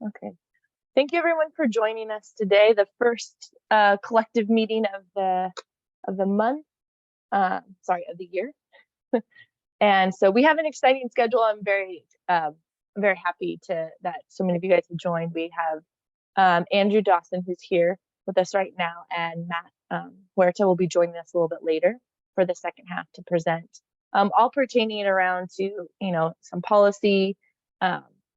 Okay. Thank you everyone for joining us today, the first collective meeting of the month, of the year. And so we have an exciting schedule. I'm very happy that so many of you guys have joined. We have Andrew Dawson, who's here with us right now, and Matt Huerta will be joining us a little bit later for the second half to present, all pertaining around to some policy,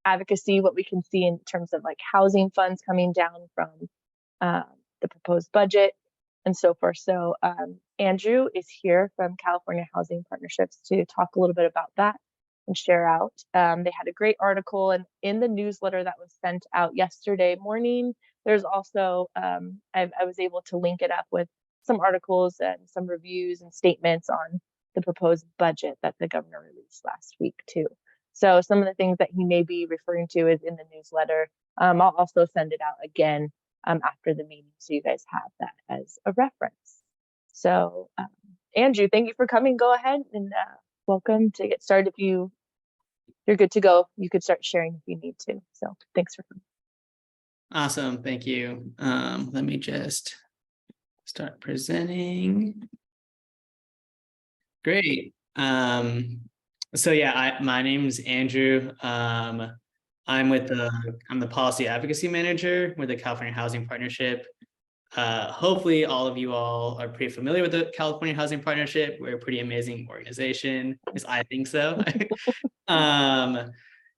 advocacy, what we can see in terms of like housing funds coming down from the proposed budget and so forth. So Andrew is here from California Housing Partnerships to talk a little bit about that and share out. They had a great article, and in the newsletter that was sent out yesterday morning, there's also, I was able to link it up with some articles and some reviews and statements on the proposed budget that the governor released last week too. So some of the things that he may be referring to is in the newsletter. I'll also send it out again after the meeting, so you guys have that as a reference. So Andrew, thank you for coming. Go ahead and welcome to get started. If you're good to go, you could start sharing if you need to. So thanks for coming. Awesome, thank you. Let me just start presenting. Great. So yeah, my name is Andrew. I'm the policy advocacy manager with the California Housing Partnership. Hopefully all of you all are pretty familiar with the California Housing Partnership. We're a pretty amazing organization, at least I think so.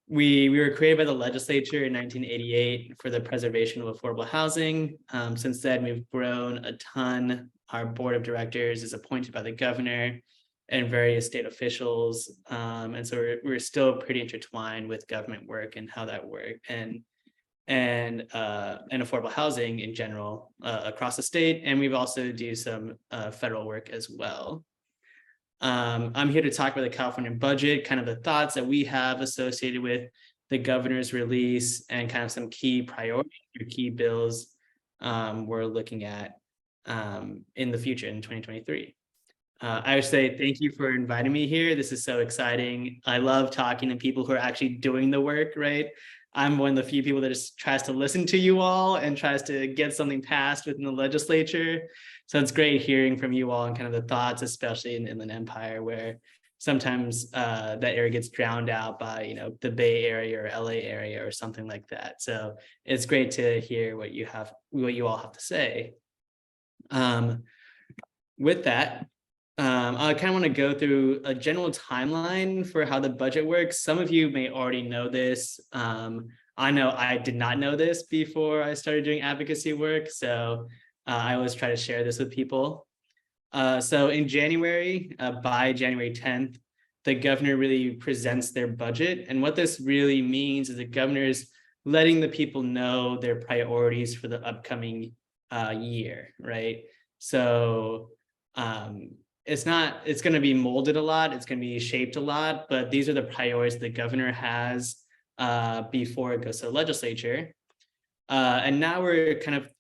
We were created by the legislature in 1988 for the preservation of affordable housing. Since then, we've grown a ton. Our board of directors is appointed by the governor and various state officials. And so we're still pretty intertwined with government work and how that works, and affordable housing in general across the state. And we've also do some federal work as well. I'm here to talk about the California budget, kind of the thoughts that we have associated with the governor's release, and kind of some key priorities or key bills we're looking at in the future in 2023. I would say thank you for inviting me here. This is so exciting. I love talking to people who are actually doing the work, right? I'm one of the few people that just tries to listen to you all and tries to get something passed within the legislature. So it's great hearing from you all and kind of the thoughts, especially in Inland Empire, where sometimes that area gets drowned out by, the Bay Area or LA area or something like that. So it's great to hear what you all have to say. With that, I kind of want to go through a general timeline for how the budget works. Some of you may already know this. I know I did not know this before I started doing advocacy work, so I always try to share this with people. So in January, by January 10th, the governor really presents their budget. And what this really means is the governor is letting the people know their priorities for the upcoming year, right? So it's going to be molded a lot, it's going to be shaped a lot, but these are the priorities the governor has before it goes to the legislature. And now we're kind of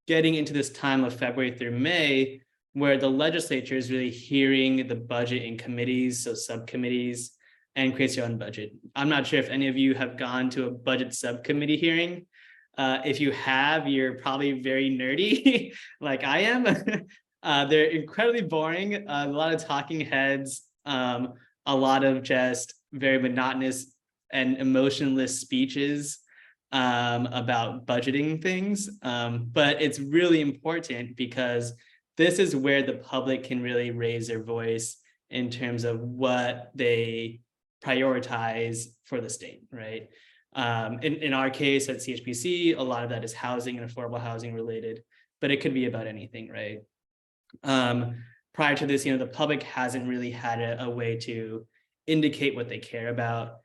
getting into this time of February through May, where the legislature is really hearing the budget in committees, so subcommittees, and creates your own budget. I'm not sure if any of you have gone to a budget subcommittee hearing. If you have, you're probably very nerdy, like I am. They're incredibly boring, a lot of talking heads, a lot of just very monotonous and emotionless speeches about budgeting things. But it's really important because this is where the public can really raise their voice in terms of what they prioritize for the state, right? In our case at CHPC, a lot of that is housing and affordable housing related, but it could be about anything, right? Prior to this, the public hasn't really had a way to indicate what they care about.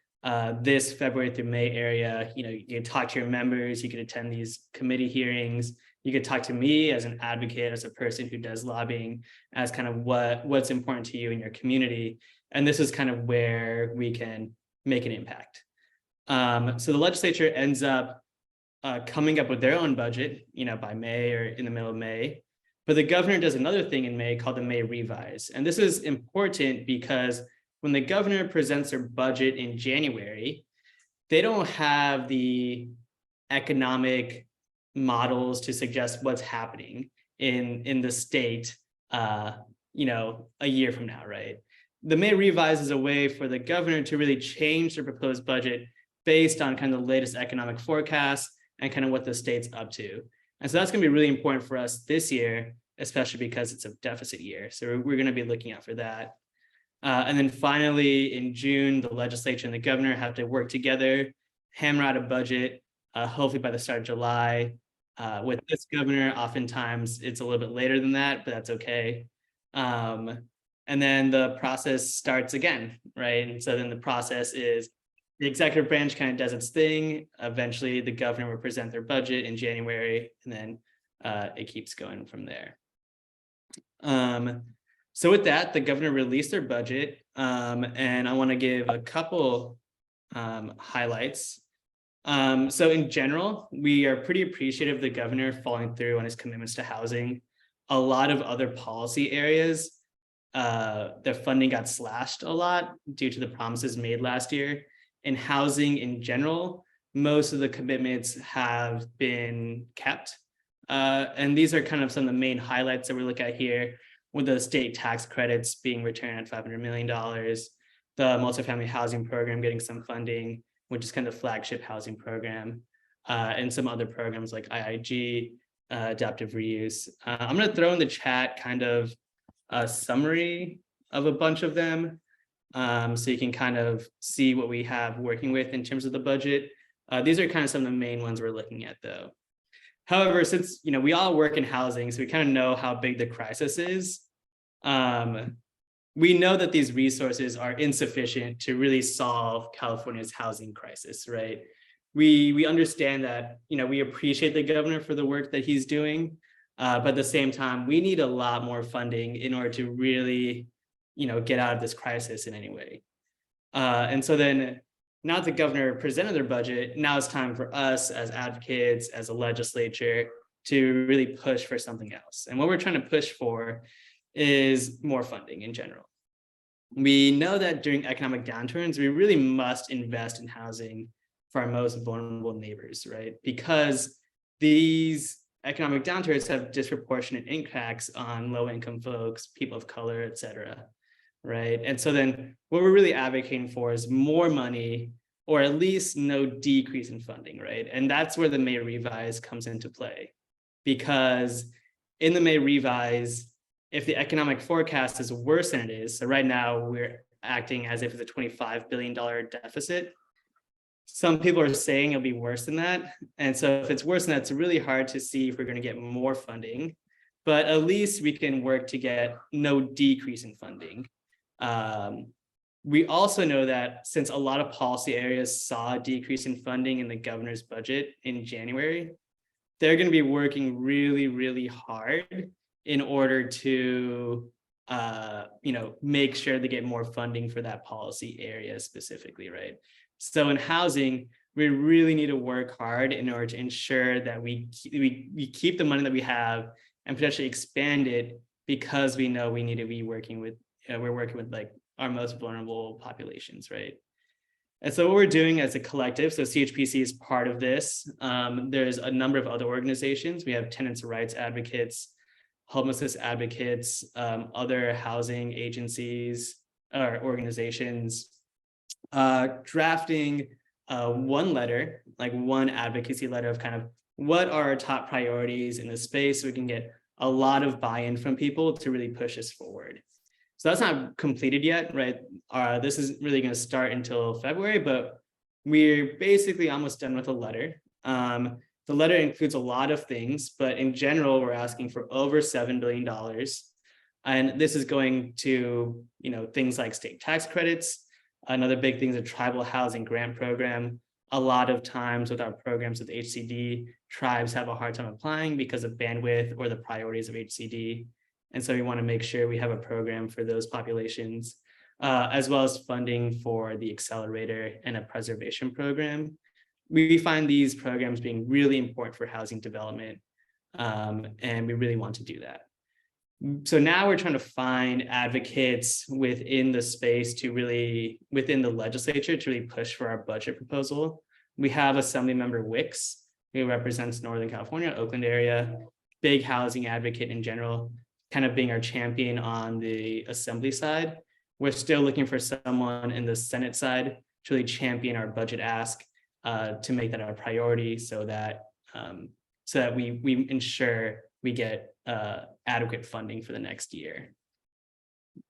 This February through May area, you can talk to your members, you can attend these committee hearings, you could talk to me as an advocate, as a person who does lobbying, as kind of what's important to you in your community. And this is kind of where we can make an impact. So the legislature ends up coming up with their own budget, by May or in the middle of May. But the governor does another thing in May called the May Revise. And this is important because when the governor presents their budget in January, they don't have the economic models to suggest what's happening in the state, you know, a year from now, right? The May revise is a way for the governor to really change their proposed budget based on kind of the latest economic forecasts and kind of what the state's up to. And so that's going to be really important for us this year, especially because it's a deficit year. So we're going to be looking out for that. And then finally, in June, the legislature and the governor have to work together, hammer out a budget, hopefully by the start of July. With this governor, oftentimes it's a little bit later than that, but that's okay. And then the process starts again, right? And so then the process is the executive branch kind of does its thing. Eventually, the governor will present their budget in January, and then it keeps going from there. So with that, the governor released their budget, and I want to give a couple highlights. So in general, we are pretty appreciative of the governor following through on his commitments to housing. A lot of other policy areas, their funding got slashed a lot due to the promises made last year. In housing in general, most of the commitments have been kept. And these are kind of some of the main highlights that we look at here, with the state tax credits being returned at $500 million, the multifamily housing program getting some funding, which is kind of the flagship housing program, and some other programs like IIG, adaptive reuse. I'm going to throw in the chat kind of a summary of a bunch of them, so you can kind of see what we have working with in terms of the budget. These are kind of some of the main ones we're looking at, though. However, since we all work in housing, so we kind of know how big the crisis is. We know that these resources are insufficient to really solve California's housing crisis, right? We understand that, we appreciate the governor for the work that he's doing, but at the same time, we need a lot more funding in order to really, get out of this crisis in any way. And so then, now that the governor presented their budget, now it's time for us as advocates, as a legislature, to really push for something else. And what we're trying to push for is more funding in general. We know that during economic downturns, we really must invest in housing for our most vulnerable neighbors, right? Because these economic downturns have disproportionate impacts on low-income folks, people of color, et cetera, right? And so then what we're really advocating for is more money, or at least no decrease in funding, right? And that's where the May revise comes into play. Because in the May revise, if the economic forecast is worse than it is, so right now we're acting as if it's a $25 billion deficit. Some people are saying it'll be worse than that. And so if it's worse than that, it's really hard to see if we're going to get more funding, but at least we can work to get no decrease in funding. We also know that since a lot of policy areas saw a decrease in funding in the governor's budget in January, they're going to be working really, really hard in order to, make sure they get more funding for that policy area specifically, right? So in housing, we really need to work hard in order to ensure that we keep the money that we have and potentially expand it, because we know we need to be working with, we're working with like our most vulnerable populations, right? And so what we're doing as a collective, so CHPC is part of this. There's a number of other organizations. We have tenants' rights advocates, homelessness advocates, other housing agencies or organizations, drafting one letter, like one advocacy letter of kind of what are our top priorities in this space, so we can get a lot of buy-in from people to really push us forward. So that's not completed yet, right? This isn't really going to start until February, but we're basically almost done with the letter. The letter includes a lot of things, but in general, we're asking for over $7 billion. And this is going to, things like state tax credits. Another big thing is a tribal housing grant program. A lot of times with our programs with HCD, tribes have a hard time applying because of bandwidth or the priorities of HCD. And so we want to make sure we have a program for those populations, as well as funding for the accelerator and a preservation program. We find these programs being really important for housing development, and we really want to do that. So now we're trying to find advocates within the space to really, within the legislature, to really push for our budget proposal. We have Assemblymember Wicks, who represents Northern California, Oakland area, big housing advocate in general, kind of being our champion on the assembly side. We're still looking for someone in the Senate side to really champion our budget ask, to make that our priority, so that we ensure we get adequate funding for the next year.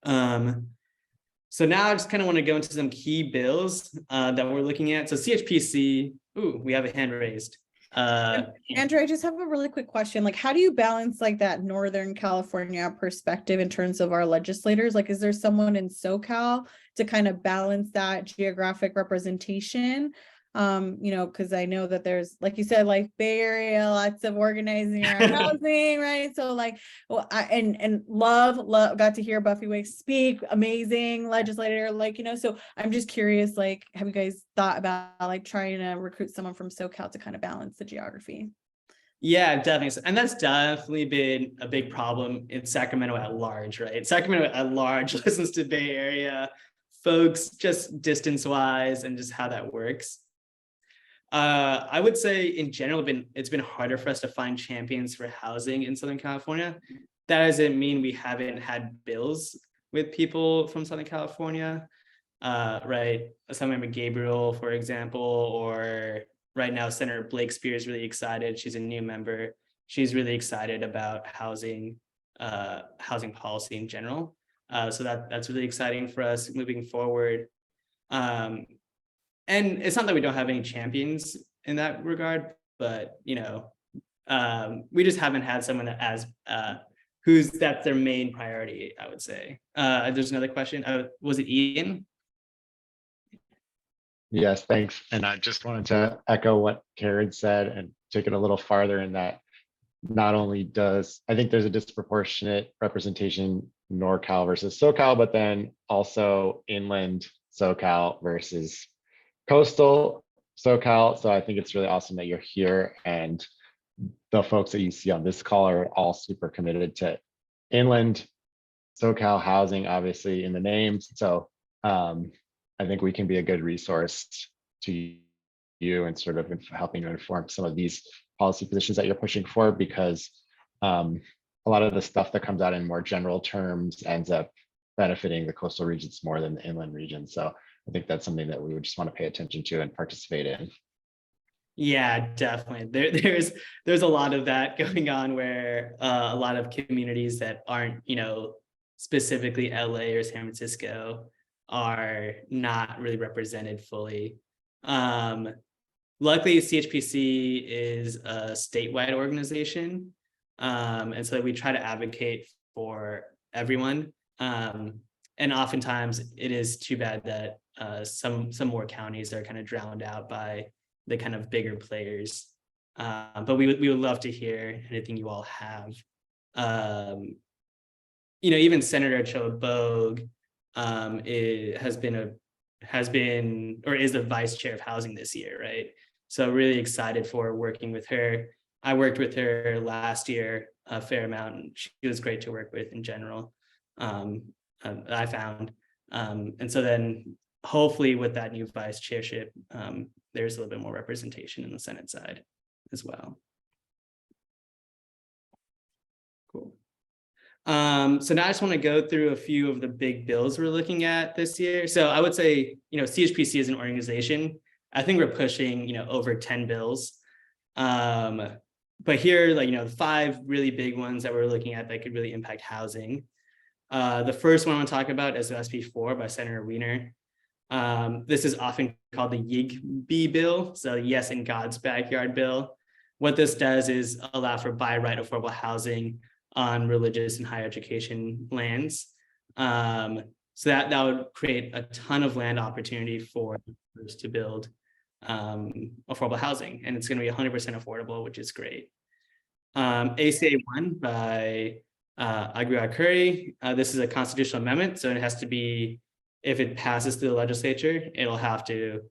So now I just kind of want to go into some key bills that we're looking at. So CHPC, we have a hand raised. Andrew, I just have a really quick question. Like, how do you balance like that Northern California perspective in terms of our legislators? Like, is there someone in SoCal to kind of balance that geographic representation? Because I know that there's, like you said, like Bay Area, lots of organizing around housing, right? So like, well, and love got to hear Buffy Wicks speak, amazing legislator, so I'm just curious, like, have you guys thought about like trying to recruit someone from SoCal to kind of balance the geography? Yeah, definitely. And that's definitely been a big problem in Sacramento at large, right? Sacramento at large listens to Bay Area folks, just distance-wise and just how that works. I would say in general, it's been harder for us to find champions for housing in Southern California. That doesn't mean we haven't had bills with people from Southern California, right? Assemblymember Gabriel, for example, or right now Senator Blake Spear is really excited. She's a new member. She's really excited about housing policy in general. So that's really exciting for us moving forward. And it's not that we don't have any champions in that regard, but we just haven't had someone that that's their main priority, I would say. There's another question. Was it Ian? Yes, thanks. And I just wanted to echo what Karen said and take it a little farther in that not only I think there's a disproportionate representation NorCal versus SoCal, but then also inland SoCal versus coastal SoCal. So I think it's really awesome that you're here, and the folks that you see on this call are all super committed to inland SoCal housing, obviously in the name. So I think we can be a good resource to you and sort of helping to inform some of these policy positions that you're pushing for, because a lot of the stuff that comes out in more general terms ends up benefiting the coastal regions more than the inland regions. So I think that's something that we would just want to pay attention to and participate in. Yeah, definitely. There's a lot of that going on where a lot of communities that aren't, specifically LA or San Francisco are not really represented fully. Luckily, CHPC is a statewide organization. And so we try to advocate for everyone. And oftentimes it is too bad that some more counties are kind of drowned out by the kind of bigger players. But we would love to hear anything you all have. Even Senator Choa Bogue is the vice chair of housing this year, right? So really excited for working with her. I worked with her last year a fair amount, and she was great to work with in general. I found. And so then hopefully with that new vice chairship, there's a little bit more representation in the Senate side as well. Cool. So now I just want to go through a few of the big bills we're looking at this year. So I would say, CHPC as an organization, I think we're pushing, over 10 bills. But here, the 5 really big ones that we're looking at that could really impact housing. The first one I want to talk about is SB4 by Senator Wiener. This is often called the YIGB bill, so Yes in God's Backyard bill. What this does is allow for by right affordable housing on religious and higher education lands. So that would create a ton of land opportunity for us to build affordable housing, and it's going to be 100% affordable, which is great. ACA 1 by Agri Curry. This is a constitutional amendment, so it has to be, if it passes through the legislature, it'll have to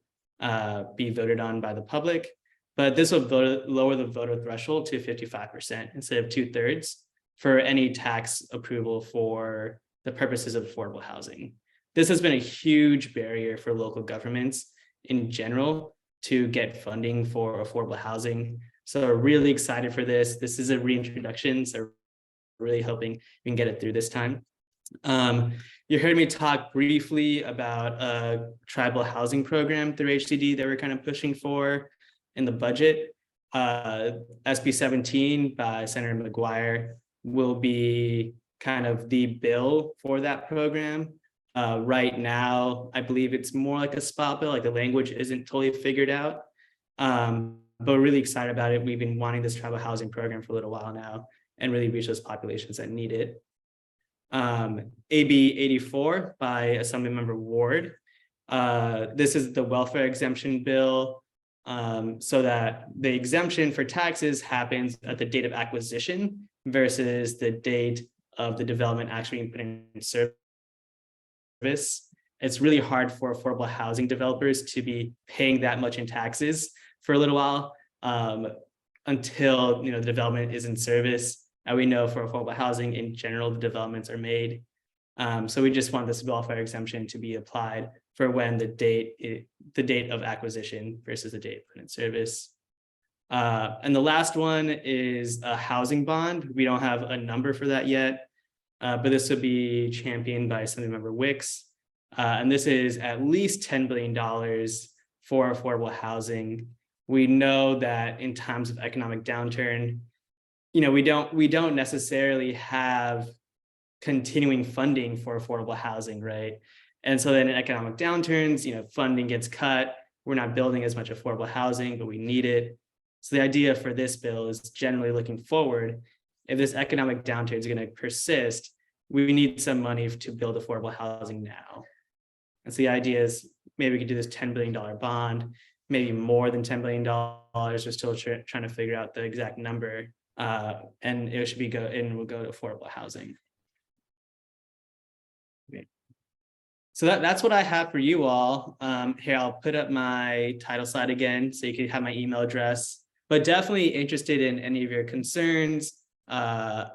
be voted on by the public. But this will lower the voter threshold to 55% instead of 2/3 for any tax approval for the purposes of affordable housing. This has been a huge barrier for local governments in general to get funding for affordable housing. So we're really excited for this. This is a reintroduction, so really hoping we can get it through this time. You heard me talk briefly about a tribal housing program through HCD that we're kind of pushing for in the budget. SB 17 by Senator McGuire will be kind of the bill for that program. Right now, I believe it's more like a spot bill, like the language isn't totally figured out. But we're really excited about it. We've been wanting this tribal housing program for a little while now and really reach those populations that need it. AB 84 by Assemblymember Ward. This is the welfare exemption bill, so that the exemption for taxes happens at the date of acquisition versus the date of the development actually being put in service. It's really hard for affordable housing developers to be paying that much in taxes for a little while until the development is in service. And we know for affordable housing in general, the developments are made. So we just want this welfare exemption to be applied for when the date of acquisition versus the date put in service. And the last one is a housing bond. We don't have a number for that yet, but this will be championed by Assemblymember Wicks. And this is at least $10 billion for affordable housing. We know that in times of economic downturn, we don't necessarily have continuing funding for affordable housing, right? And so then in economic downturns, funding gets cut. We're not building as much affordable housing, but we need it. So the idea for this bill is generally looking forward. If this economic downturn is going to persist, we need some money to build affordable housing now. And so the idea is maybe we could do this $10 billion bond, maybe more than $10 billion. We're still trying to figure out the exact number. And it should we'll go to affordable housing. Okay. So that's what I have for you all. Here, I'll put up my title slide again so you can have my email address, but definitely interested in any of your concerns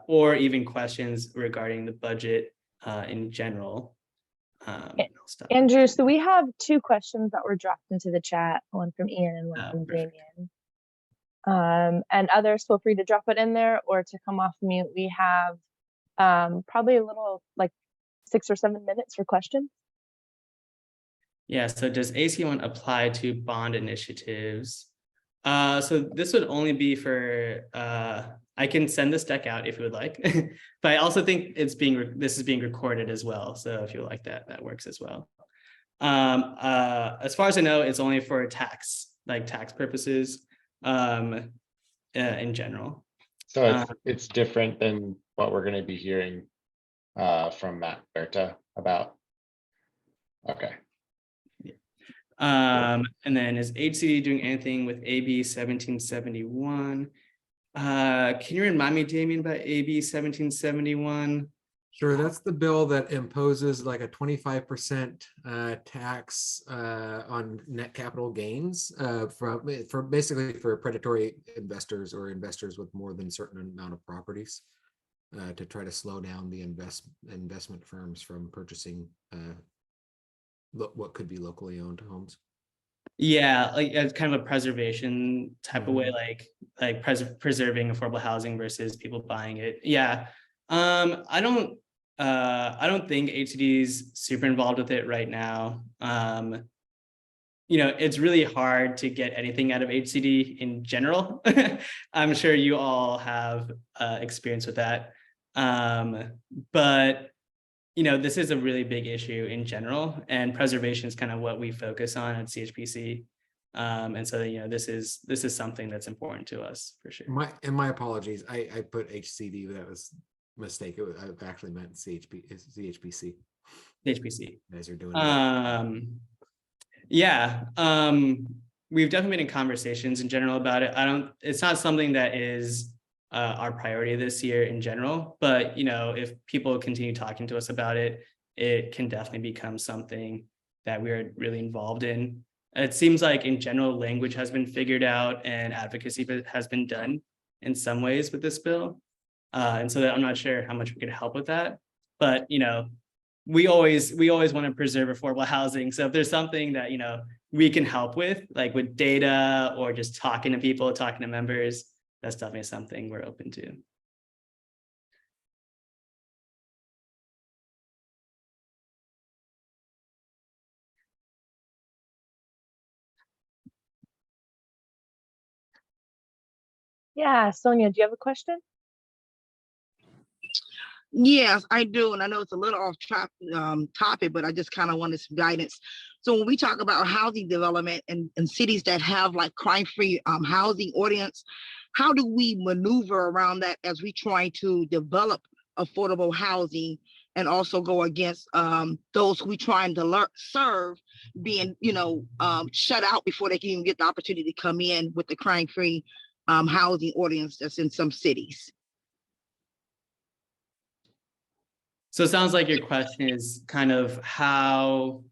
or even questions regarding the budget in general. Andrew, so we have two questions that were dropped into the chat, one from Ian and one from Damien. And others, feel free to drop it in there or to come off mute. We have probably a little like 6 or 7 minutes for questions. Yeah, so does AC1 apply to bond initiatives? So this would only be for, I can send this deck out if you would like, but I also think this is being recorded as well. So if you like that, that works as well. As far as I know, it's only for tax purposes in general. So it's different than what we're going to be hearing from Matt Huerta about. Okay. And then is HCD doing anything with AB 1771? Can you remind me, Damien, about AB 1771? Sure, that's the bill that imposes like a 25% tax on net capital gains for basically for predatory investors or investors with more than a certain amount of properties to try to slow down the investment firms from purchasing what could be locally owned homes. Yeah, like it's kind of a preservation type of way, like preserving affordable housing versus people buying it. Yeah, I don't think HCD is super involved with it right now. It's really hard to get anything out of HCD in general. I'm sure you all have experience with that. But this is a really big issue in general, and preservation is kind of what we focus on at CHPC. And so, this is something that's important to us for sure. My apologies. I put HCD, but that was a mistake. I actually meant CHPC. CHPC. You guys are doing yeah. We've definitely been in conversations in general about it. It's not something that is our priority this year in general, but if people continue talking to us about it, it can definitely become something that we're really involved in. It seems like in general, language has been figured out and advocacy has been done in some ways with this bill. And so that I'm not sure how much we could help with that, but we always want to preserve affordable housing. So if there's something that, you know, we can help with, like with data or just talking to people, talking to members, that's definitely something we're open to. Yeah, Sonia, do you have a question? Yes, I do. And I know it's a little off topic, but I just kind of wanted some guidance. So when we talk about housing development in cities that have like crime-free housing ordinance, how do we maneuver around that as we try to develop affordable housing and also go against those who we trying to serve being, you know, shut out before they can even get the opportunity to come in with the crime-free housing ordinance that's in some cities? So it sounds like your question is kind of how,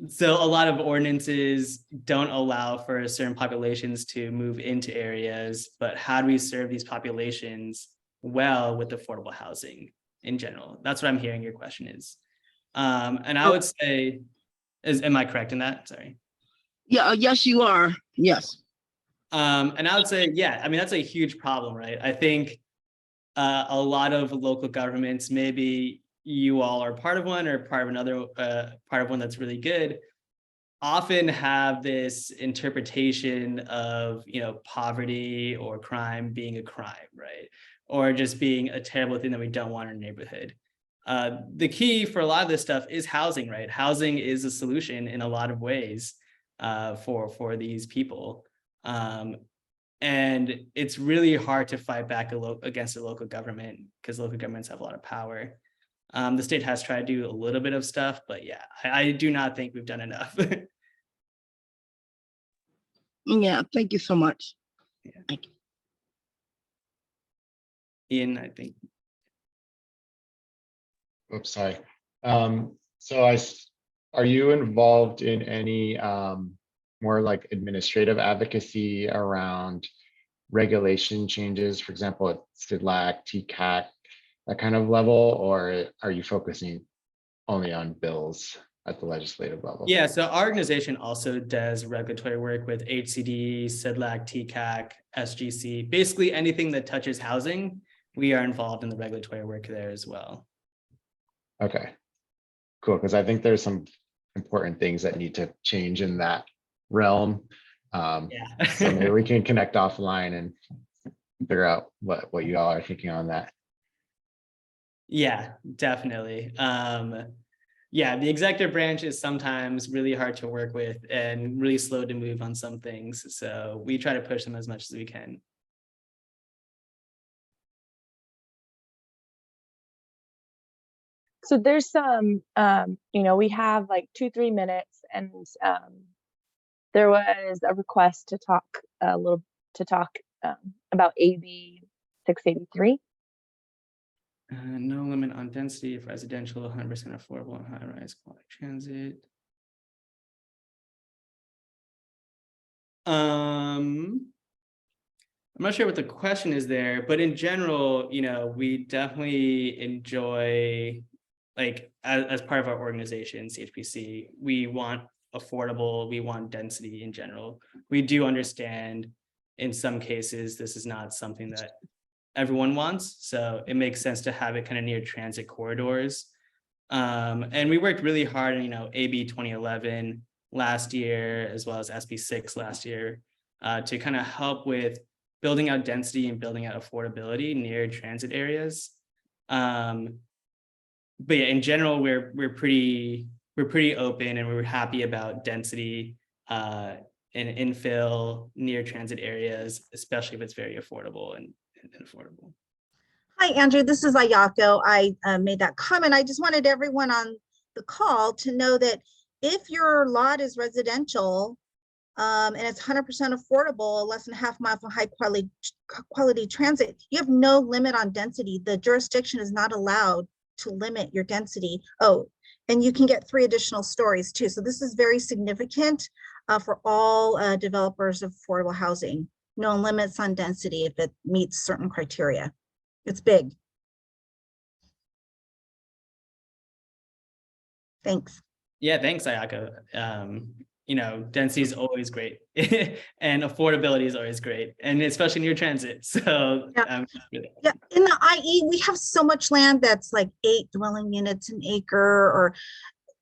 so a lot of ordinances don't allow for certain populations to move into areas, but how do we serve these populations well with affordable housing in general? That's what I'm hearing your question is. And I would say, am I correct in that? Sorry. Yeah, yes, you are. Yes. And I would say, yeah, I mean, that's a huge problem, right? I think a lot of local governments, maybe you all are part of one or part of another, part of one that's really good, often have this interpretation of, you know, poverty or crime being a crime, right? Or just being a terrible thing that we don't want in our neighborhood. The key for a lot of this stuff is housing, right? Housing is a solution in a lot of ways for these people. And it's really hard to fight back against a local government because local governments have a lot of power. The state has tried to do a little bit of stuff, but yeah, I do not think we've done enough. Yeah, thank you so much. Yeah. Thank you. Ian, I think. Oops, sorry. So are you involved in any more like administrative advocacy around regulation changes, for example, at CDLAC, TCAC, that kind of level, or are you focusing only on bills at the legislative level? Yeah, so our organization also does regulatory work with HCD, CDLAC, TCAC, SGC, basically anything that touches housing, we are involved in the regulatory work there as well. Okay, cool, because I think there's some important things that need to change in that realm. Yeah. So maybe we can connect offline and figure out what you all are thinking on that. Yeah, definitely. Yeah, the executive branch is sometimes really hard to work with and really slow to move on some things. So we try to push them as much as we can. So there's some, you know, we have like 2-3 minutes, and there was a request to talk about AB 683. No limit on density of residential, 100% affordable and high-rise quality transit. I'm not sure what the question is there, but in general, you know, we definitely enjoy, like, as part of our organization, CHPC, we want affordable, we want density in general. We do understand in some cases, this is not something that everyone wants. So it makes sense to have it kind of near transit corridors. And we worked really hard on, you know, AB 2011 last year, as well as SB 6 last year, to kind of help with building out density and building out affordability near transit areas. But yeah, in general, we're pretty open, and we're happy about density and infill near transit areas, especially if it's very affordable and affordable. Hi, Andrew. This is Ayako. I made that comment. I just wanted everyone on the call to know that if your lot is residential and it's 100% affordable, less than half mile from high quality transit, you have no limit on density. The jurisdiction is not allowed to limit your density. Oh, and you can get 3 additional stories too. So this is very significant for all developers of affordable housing. No limits on density if it meets certain criteria. It's big. Thanks. Yeah, thanks, Ayako. You know, density is always great and affordability is always great, and especially near transit. So Yeah. Yeah, in the IE, we have so much land that's like 8 dwelling units an acre, or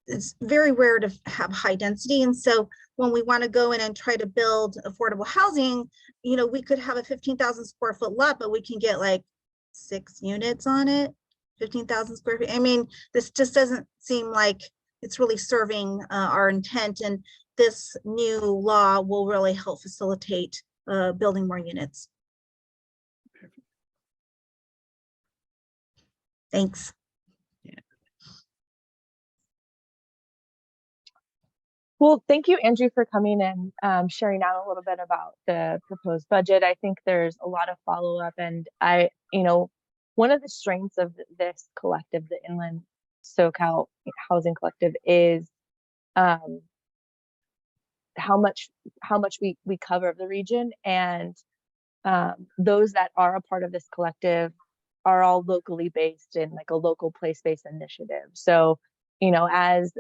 it's very rare to have high density. And so when we want to go in and try to build affordable housing, you know, we could have a 15,000 square foot lot, but we can get like 6 units on it, 15,000 square feet. I mean, this just doesn't seem like it's really serving our intent. And this new law will really help facilitate building more units. Thanks. Well, thank you, Andrew, for coming and sharing out a little bit about the proposed budget. I think there's a lot of follow-up, and you know, one of the strengths of this collective, the Inland SoCal Housing Collective, is how much we cover of the region, and those that are a part of this collective are all locally based in like a local place-based initiative. So, you know, as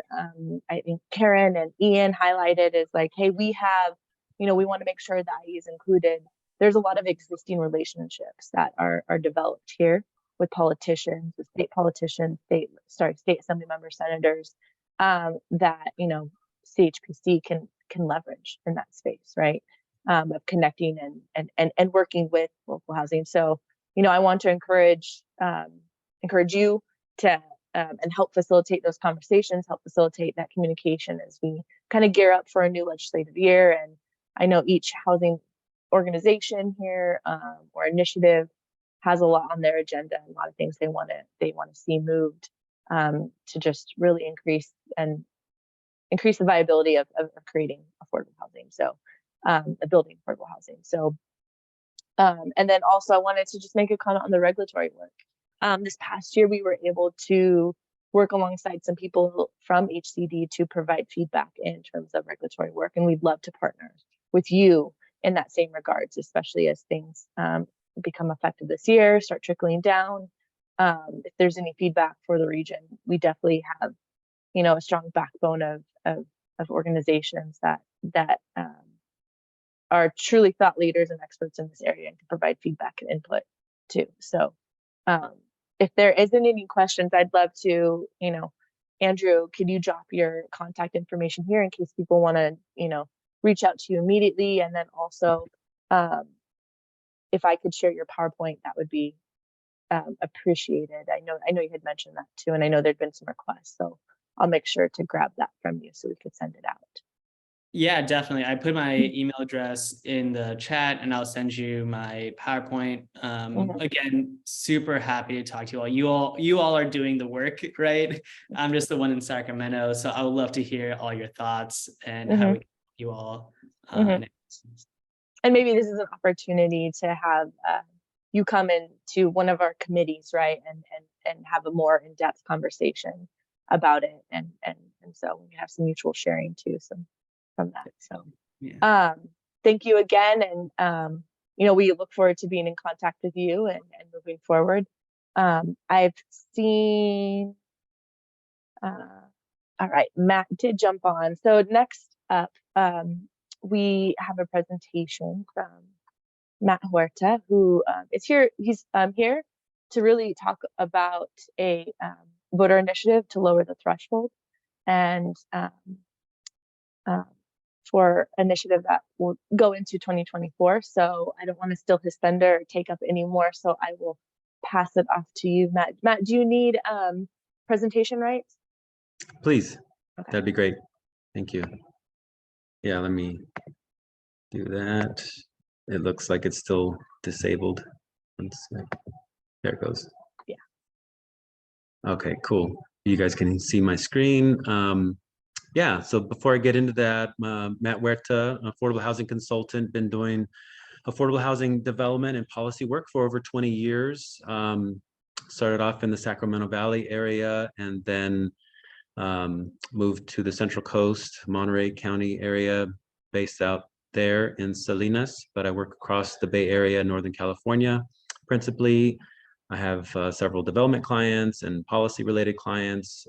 I think Karen and Ian highlighted, is like, hey, we have, you know, we want to make sure that IE is included. There's a lot of existing relationships that are developed here with politicians, with state politicians, state assembly members, senators, that, you know, CHPC can leverage in that space, right? Of connecting and working with local housing. So, you know, I want to encourage you to and help facilitate those conversations, help facilitate that communication as we kind of gear up for a new legislative year. And I know each housing organization here or initiative has a lot on their agenda, and a lot of things they want to see moved to just really increase the viability of creating affordable housing. So building affordable housing. So and then also I wanted to just make a comment on the regulatory work. This past year, we were able to work alongside some people from HCD to provide feedback in terms of regulatory work. And we'd love to partner with you in that same regards, especially as things become effective this year, start trickling down. If there's any feedback for the region, we definitely have, you know, a strong backbone of organizations that are truly thought leaders and experts in this area and can provide feedback and input too. So if there isn't any questions, I'd love to, you know, Andrew, could you drop your contact information here in case people want to, you know, reach out to you immediately? And then also, if I could share your PowerPoint, that would be appreciated. I know you had mentioned that too, and I know there'd been some requests, so I'll make sure to grab that from you so we could send it out. Yeah, definitely. I put my email address in the chat and I'll send you my PowerPoint. Again, super happy to talk to you all. You all are doing the work, right? I'm just the one in Sacramento. So I would love to hear all your thoughts and how we can help you all. And maybe this is an opportunity to have you come into one of our committees, right? And have a more in-depth conversation about it. And so we have some mutual sharing too. From that. So thank you again. And you know, we look forward to being in contact with you and moving forward. I've seen all right, Matt did jump on. So next up, we have a presentation from Matt Huerta, who is here. He's here to really talk about a voter initiative to lower the threshold and for initiative that will go into 2024. So I don't want to steal his thunder or take up any more. So I will pass it off to you, Matt. Matt, do you need presentation rights? Please, okay. That'd be great. Thank you. Yeah, let me do that. It looks like it's still disabled. There it goes. Yeah. Okay, cool. You guys can see my screen. Yeah, so before I get into that, Matt Huerta, affordable housing consultant, been doing affordable housing development and policy work for over 20 years. Started off in the Sacramento Valley area and then moved to the Central Coast, Monterey County area, based out there in Salinas, but I work across the Bay Area, Northern California, principally. I have several development clients and policy related clients,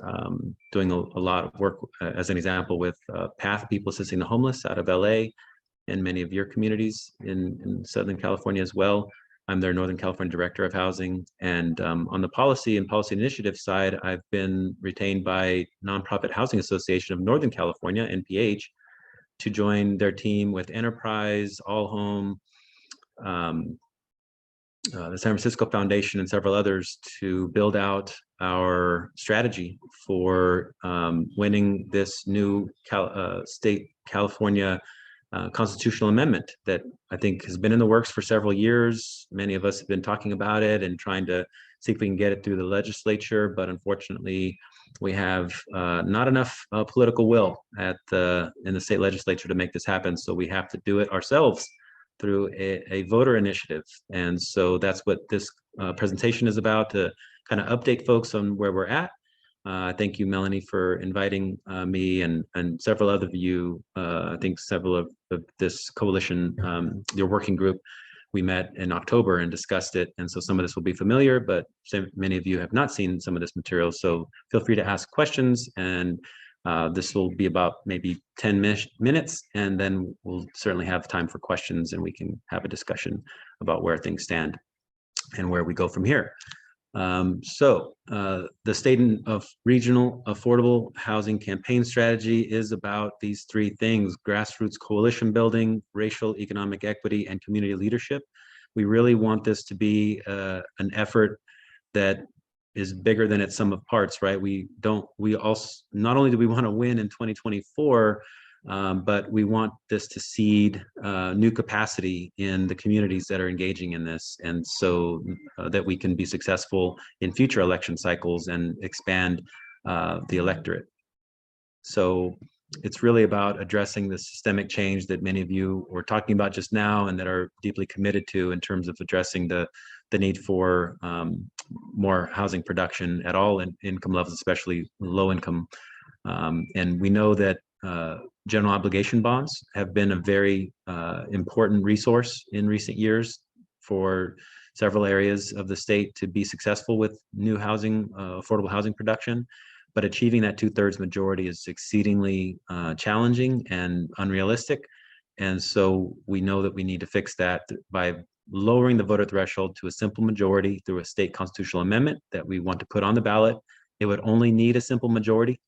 doing a lot of work, as an example, with PATH, People Assisting the Homeless, out of LA, and many of your communities in Southern California as well. I'm their Northern California Director of Housing. And on the policy and policy initiative side, I've been retained by Nonprofit Housing Association of Northern California, NPH, to join their team with Enterprise, All Home, the San Francisco Foundation, and several others to build out our strategy for winning this new state California constitutional amendment that I think has been in the works for several years. Many of us have been talking about it and trying to see if we can get it through the legislature, but unfortunately we have not enough political will in the state legislature to make this happen. So we have to do it ourselves through a voter initiative. And so that's what this presentation is about, to kind of update folks on where we're at. Thank you, Melanie, for inviting me and several other of you. I think several of this coalition, your working group, we met in October and discussed it. And so some of this will be familiar, but many of you have not seen some of this material. So feel free to ask questions, and this will be about maybe 10 minutes, and then we'll certainly have time for questions, and we can have a discussion about where things stand and where we go from here. The state of regional affordable housing campaign strategy is about these three things: grassroots coalition building, racial economic equity, and community leadership. We really want this to be an effort that is bigger than its sum of parts, right? We also, not only do we want to win in 2024, but we want this to seed new capacity in the communities that are engaging in this, and so that we can be successful in future election cycles and expand the electorate. So it's really about addressing the systemic change that many of you were talking about just now, and that are deeply committed to, in terms of addressing the need for more housing production at all income levels, especially low income. And we know that general obligation bonds have been a very important resource in recent years for several areas of the state to be successful with new housing, affordable housing production. But achieving that 2/3 majority is exceedingly challenging and unrealistic. And so we know that we need to fix that by lowering the voter threshold to a simple majority through a state constitutional amendment that we want to put on the ballot. It would only need a simple majority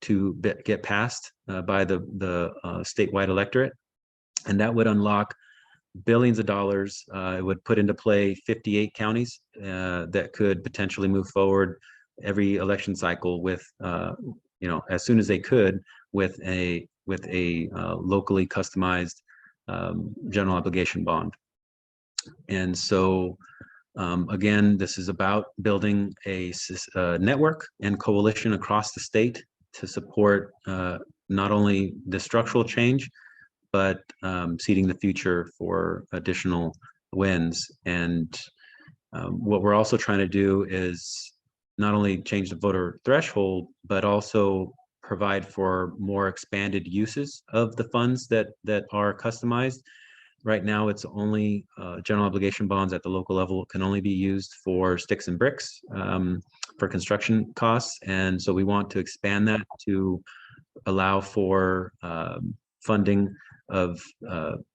to get passed by the statewide electorate, and that would unlock billions of dollars. It would put into play 58 counties that could potentially move forward every election cycle with, as soon as they could, with a locally customized general obligation bond. And so again, this is about building a network and coalition across the state to support not only the structural change, but seeding the future for additional wins. And what we're also trying to do is not only change the voter threshold, but also provide for more expanded uses of the funds that are customized. Right now, it's only general obligation bonds at the local level can only be used for sticks and bricks for construction costs. And so we want to expand that to allow for funding of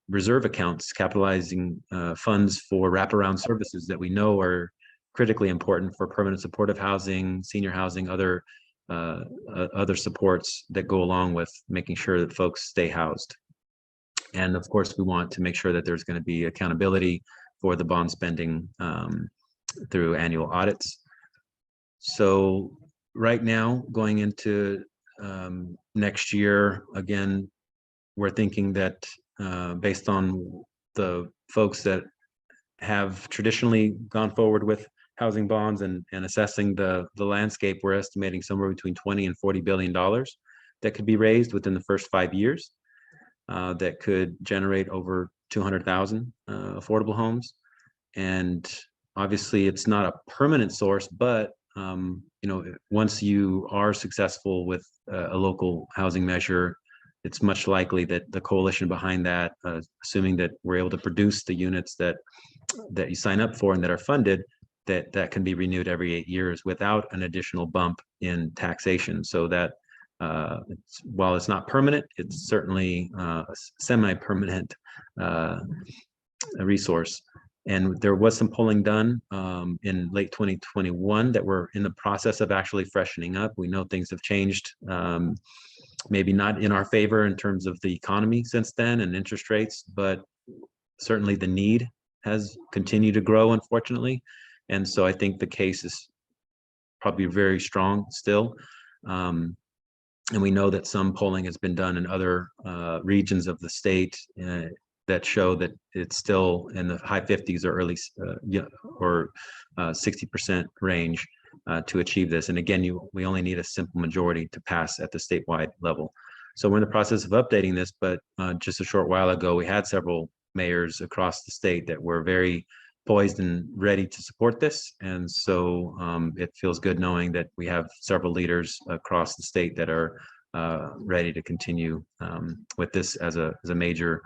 reserve accounts, capitalizing funds for wraparound services that we know are critically important for permanent supportive housing, senior housing, other supports that go along with making sure that folks stay housed. And of course, we want to make sure that there's going to be accountability for the bond spending through annual audits. So right now, going into next year, again, we're thinking that based on the folks that have traditionally gone forward with housing bonds and assessing the landscape, we're estimating somewhere between $20 and $40 billion that could be raised within the first 5 years. That could generate over 200,000 affordable homes. And obviously it's not a permanent source, but once you are successful with a local housing measure, it's much likely that the coalition behind that, assuming that we're able to produce the units that you sign up for and that are funded, that can be renewed every 8 years without an additional bump in taxation. So that while it's not permanent, it's certainly a semi-permanent resource. And there was some polling done in late 2021 that we're in the process of actually freshening up. We know things have changed, maybe not in our favor in terms of the economy since then and interest rates, but certainly the need has continued to grow, unfortunately. And so I think the case is probably very strong still. And we know that some polling has been done in other regions of the state that show that it's still in the high 50s or early 60% range to achieve this. And again, we only need a simple majority to pass at the statewide level. So we're in the process of updating this, but just a short while ago, we had several mayors across the state that were very poised and ready to support this. And so it feels good knowing that we have several leaders across the state that are ready to continue with this as a major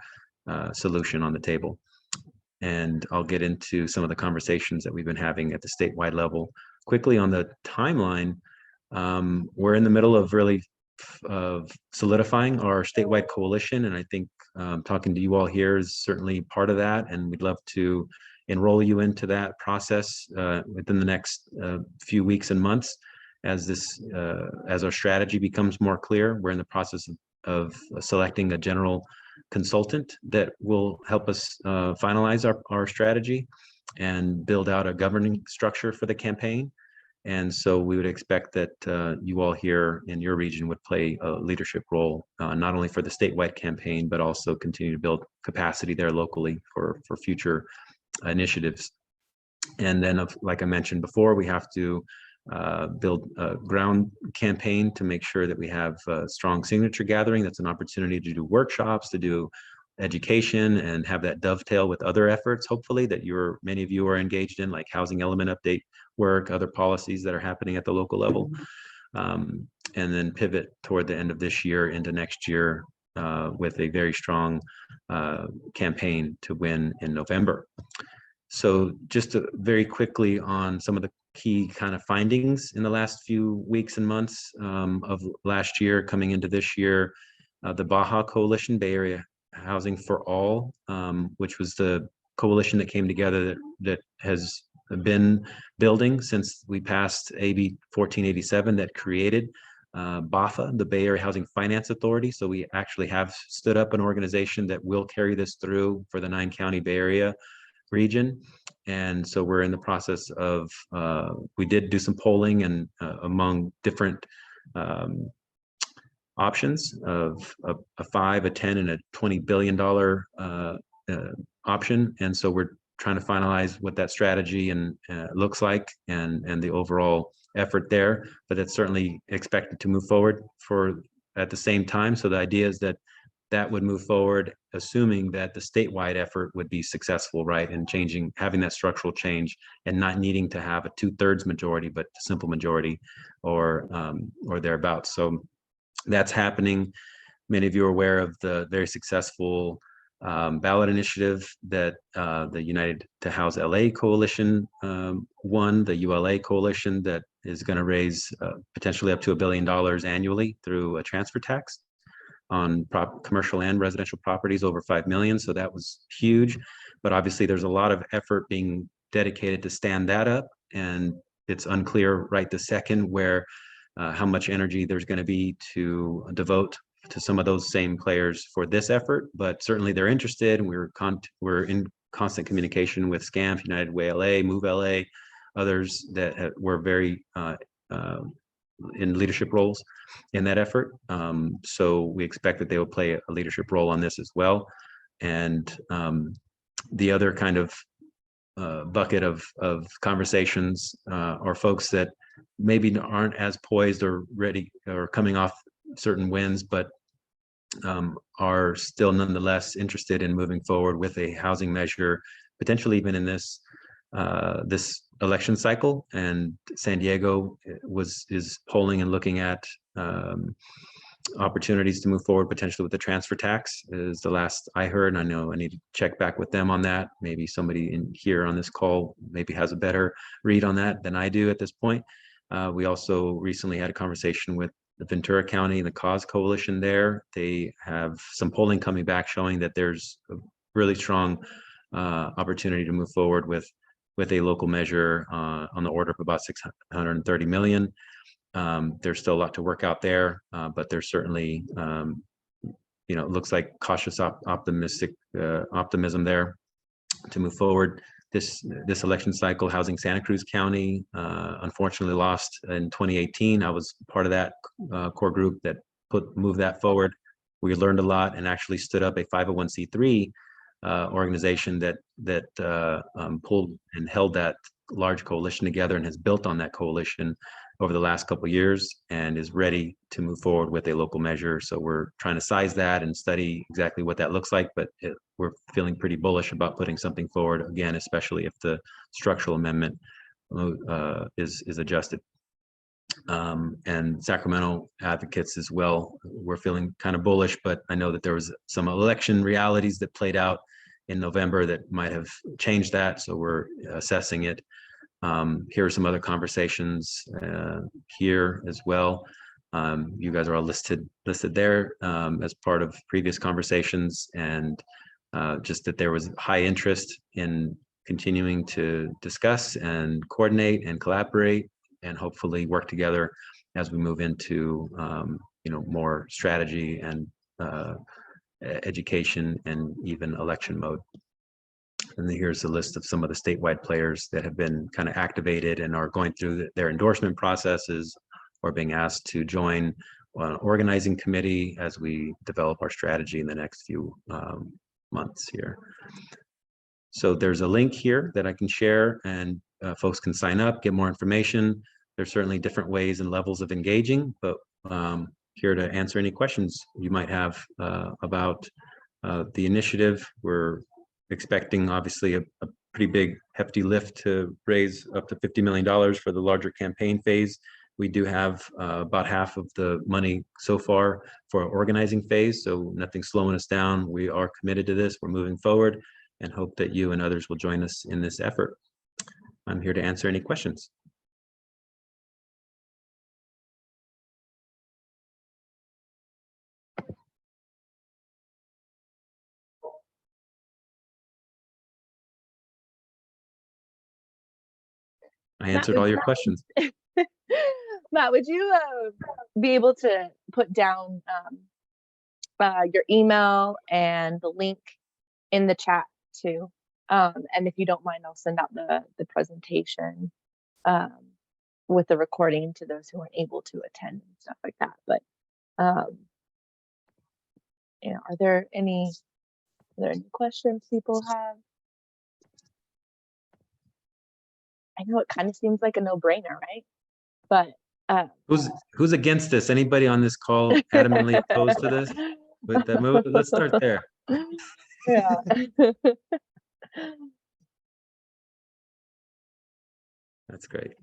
solution on the table. And I'll get into some of the conversations that we've been having at the statewide level. Quickly on the timeline, we're in the middle of really solidifying our statewide coalition. And I think talking to you all here is certainly part of that. And we'd love to enroll you into that process within the next few weeks and months as our strategy becomes more clear. We're in the process of selecting a general consultant that will help us finalize our strategy and build out a governing structure for the campaign. And so we would expect that you all here in your region would play a leadership role, not only for the statewide campaign, but also continue to build capacity there locally for future initiatives. And then, like I mentioned before, we have to build a ground campaign to make sure that we have a strong signature gathering. That's an opportunity to do workshops, to do education, and have that dovetail with other efforts, hopefully, that many of you are engaged in, like housing element update work, other policies that are happening at the local level, and then pivot toward the end of this year into next year with a very strong campaign to win in November. So just very quickly on some of the key kind of findings in the last few weeks and months of last year coming into this year, the Baja Coalition, Bay Area Housing for All, which was the coalition that came together that has been building since we passed AB 1487 that created BAFA, the Bay Area Housing Finance Authority. So we actually have stood up an organization that will carry this through for the 9-county Bay Area region. And so we're in the process of, we did do some polling and among different options of a 5, a 10, and a $20 billion option. And so we're trying to finalize what that strategy and looks like and the overall effort there, but it's certainly expected to move forward at the same time. So the idea is that would move forward, assuming that the statewide effort would be successful, right? And having that structural change and not needing to have a 2/3 majority, but a simple majority or thereabouts. So that's happening. Many of you are aware of the very successful ballot initiative that the United to House LA Coalition won, the ULA Coalition that is going to raise potentially up to $1 billion annually through a transfer tax on commercial and residential properties over 5 million. So that was huge, but obviously there's a lot of effort being dedicated to stand that up. And it's unclear right this second how much energy there's going to be to devote to some of those same players for this effort, but certainly they're interested. And we're in constant communication with SCAMP, United Way LA, Move LA, others that were very in leadership roles in that effort. So we expect that they will play a leadership role on this as well. And the other kind of bucket of conversations are folks that maybe aren't as poised or ready or coming off certain wins, but are still nonetheless interested in moving forward with a housing measure, potentially even in this election cycle. And San Diego is polling and looking at opportunities to move forward potentially with the transfer tax is the last I heard. I know I need to check back with them on that. Maybe somebody in here on this call maybe has a better read on that than I do at this point. We also recently had a conversation with the Ventura County, the Cause Coalition there. They have some polling coming back showing that there's a really strong opportunity to move forward with a local measure on the order of about 630 million. There's still a lot to work out there, but there's certainly, you know, it looks like cautious optimism there to move forward. This election cycle, Housing Santa Cruz County, unfortunately lost in 2018. I was part of that core group that moved that forward. We learned a lot and actually stood up a 501c3 organization that pulled and held that large coalition together and has built on that coalition over the last couple of years and is ready to move forward with a local measure. So we're trying to size that and study exactly what that looks like, but we're feeling pretty bullish about putting something forward again, especially if the structural amendment is adjusted. And Sacramento advocates as well, we're feeling kind of bullish, but I know that there was some election realities that played out in November that might have changed that. So we're assessing it. Here are some other conversations here as well. You guys are all listed there as part of previous conversations, and just that there was high interest in continuing to discuss and coordinate and collaborate and hopefully work together as we move into you know, more strategy and education and even election mode. And then here's a list of some of the statewide players that have been kind of activated and are going through their endorsement processes or being asked to join an organizing committee as we develop our strategy in the next few months here. So there's a link here that I can share, and folks can sign up, get more information. There's certainly different ways and levels of engaging, but here to answer any questions you might have about the initiative. We're expecting obviously a pretty big hefty lift to raise up to $50 million for the larger campaign phase. We do have about half of the money so far for our organizing phase, so nothing's slowing us down. We are committed to this. We're moving forward and hope that you and others will join us in this effort. I'm here to answer any questions. I answered all your questions. Matt, would you be able to put down your email and the link in the chat too? And if you don't mind, I'll send out the presentation with the recording to those who weren't able to attend and stuff like that. But you know, are there any questions people have? I know it kind of seems like a no-brainer, right? But who's against this? Anybody on this call adamantly opposed to this? With the move, let's start there. Yeah. That's great.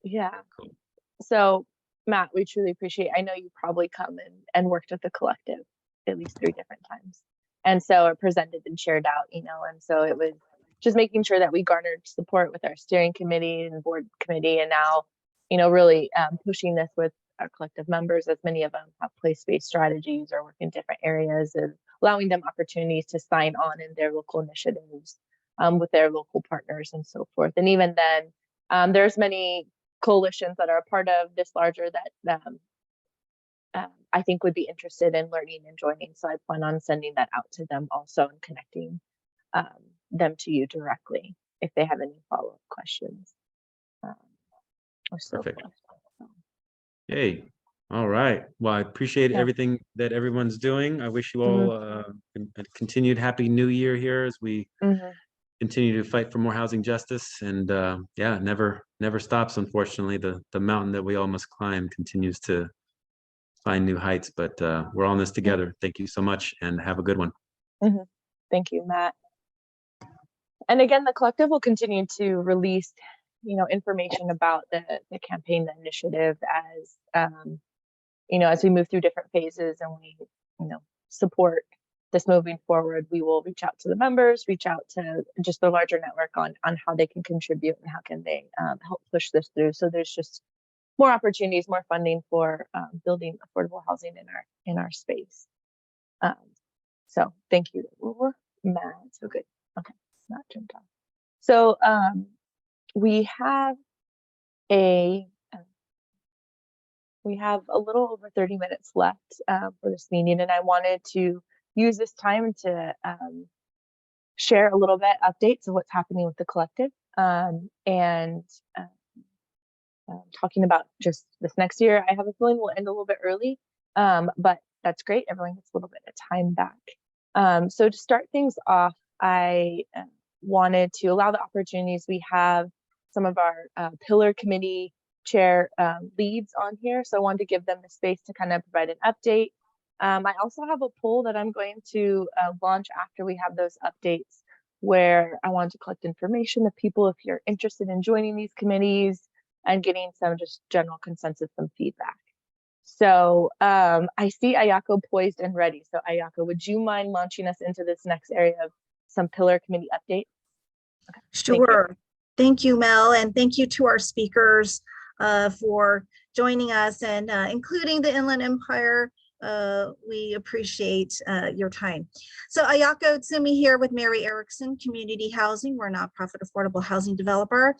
Yeah. Cool. So Matt, we truly appreciate, I know you probably come and worked with the collective at least 3 different times. And so it presented and shared out, you know, and so it was just making sure that we garnered support with our steering committee and board committee, and now, you know, really pushing this with our collective members, as many of them have place-based strategies or work in different areas, and allowing them opportunities to sign on in their local initiatives with their local partners and so forth. And even then, there's many coalitions that are a part of this larger that I think would be interested in learning and joining. So I plan on sending that out to them also and connecting them to you directly if they have any follow-up questions. Or so Perfect. forth. So. Yay. All right. Well, I appreciate everything that everyone's doing. I wish you all a continued happy new year here as we continue to fight for more housing justice. And yeah, never stops. Unfortunately, the mountain that we all must climb continues to find new heights, but we're all in this together. Thank you so much and have a good one. Thank you, Matt. And again, the collective will continue to release, you know, information about the campaign, the initiative, as as we move through different phases and we, support this moving forward, we will reach out to the members, reach out to just the larger network on how they can contribute and how can they help push this through. So there's just more opportunities, more funding for building affordable housing in our space. So thank you, Matt. So good. Okay, Matt turned on. So we have a little over 30 minutes left for this meeting, and I wanted to use this time to share a little bit updates of what's happening with the collective and talking about just this next year. I have a feeling we'll end a little bit early, but that's great. Everyone gets a little bit of time back. So to start things off, I wanted to allow the opportunities. We have some of our pillar committee chair leads on here, so I wanted to give them the space to kind of provide an update. I also have a poll that I'm going to launch after we have those updates, where I want to collect information of people if you're interested in joining these committees and getting some just general consensus, some feedback. So I see Ayako poised and ready. So Ayako, would you mind launching us into this next area of some pillar committee updates? Okay, sure. Thank you, Mel, and thank you to our speakers for joining us and including the Inland Empire. We appreciate your time. So Ayako Tsumi here with Mary Erickson Community Housing. We're a nonprofit affordable housing developer.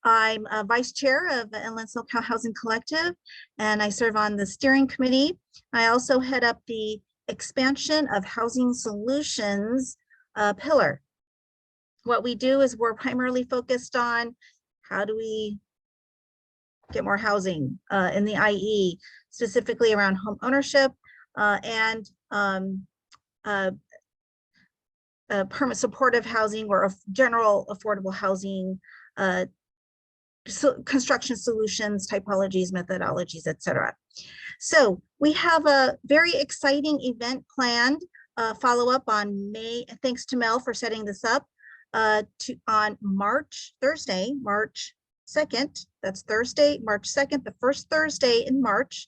I'm a vice chair of the Inland SoCal Housing Collective, and I serve on the steering committee. I also head up the expansion of housing solutions pillar. What we do is we're primarily focused on how do we get more housing in the IE, specifically around home ownership and permit supportive housing or general affordable housing, construction solutions, typologies, methodologies, etc. So we have a very exciting event planned, follow up on May. Thanks to Mel for setting this up on Thursday, March 2nd. That's Thursday, March 2nd, the first Thursday in March,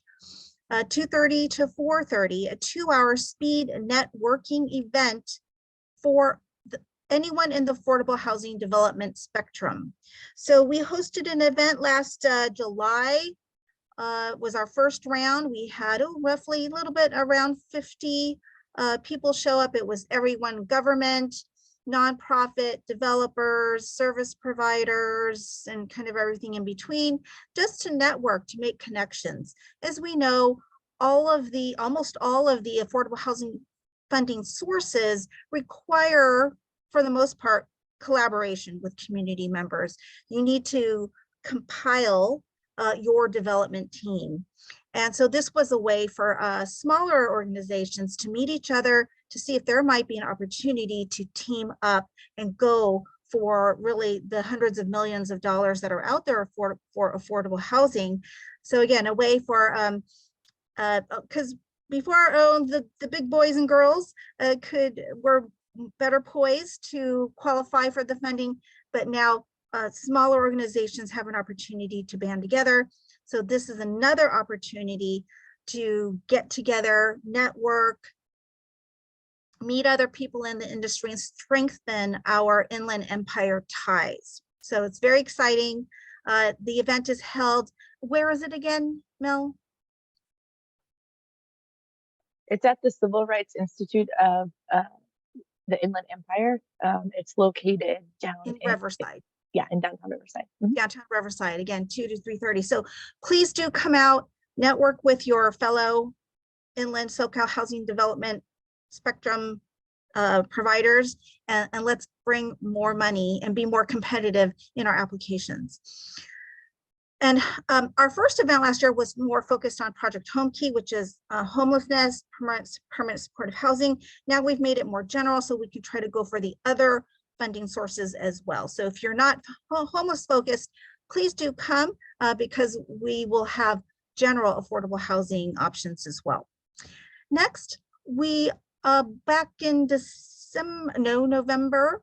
2:30 to 4:30, a 2-hour speed networking event for anyone in the affordable housing development spectrum. So we hosted an event last July, was our first round. We had roughly a little bit around 50 people show up. It was everyone, government, nonprofit, developers, service providers, and kind of everything in between, just to network, to make connections. As we know, almost all of the affordable housing funding sources require, for the most part, collaboration with community members. You need to compile your development team. And so this was a way for smaller organizations to meet each other, to see if there might be an opportunity to team up and go for really the hundreds of millions of dollars that are out there for affordable housing. So again, a way for, because before the big boys and girls were better poised to qualify for the funding, but now smaller organizations have an opportunity to band together. So this is another opportunity to get together, network, meet other people in the industry, and strengthen our Inland Empire ties. So it's very exciting. The event is held, where is it again, Mel? It's at the Civil Rights Institute of the Inland Empire. It's located down in Riverside. In downtown Riverside. Downtown Riverside, again, 2 to 3:30. So please do come out, network with your fellow Inland SoCal Housing Development Spectrum providers, and let's bring more money and be more competitive in our applications. And our first event last year was more focused on Project Home Key, which is homelessness, permanent supportive housing. Now we've made it more general, so we can try to go for the other funding sources as well. So if you're not homeless focused, please do come because we will have general affordable housing options as well. Next, we back in November,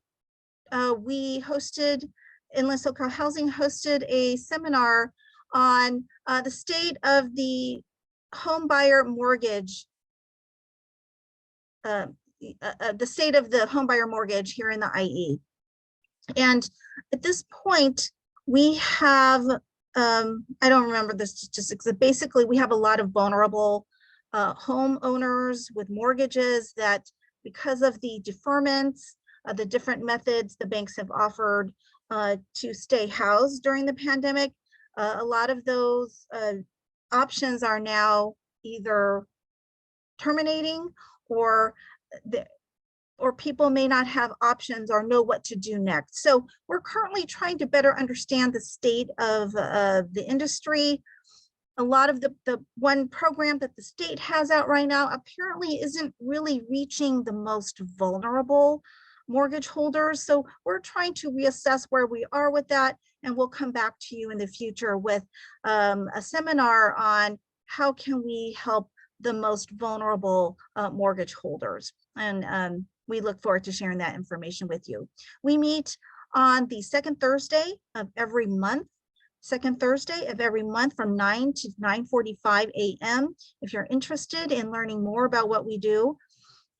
we hosted, Inland SoCal Housing hosted a seminar on the state of the home buyer mortgage, the state of the home buyer mortgage here in the IE. And at this point, we have, I don't remember the statistics, but basically we have a lot of vulnerable homeowners with mortgages that, because of the deferments, the different methods the banks have offered to stay housed during the pandemic, a lot of those options are now either terminating, or people may not have options or know what to do next. So we're currently trying to better understand the state of the industry. A lot of the one program that the state has out right now apparently isn't really reaching the most vulnerable mortgage holders. So we're trying to reassess where we are with that, and we'll come back to you in the future with a seminar on how can we help the most vulnerable mortgage holders. And we look forward to sharing that information with you. We meet on the second Thursday of every month. Second Thursday of every month from 9 to 9:45 a.m. If you're interested in learning more about what we do,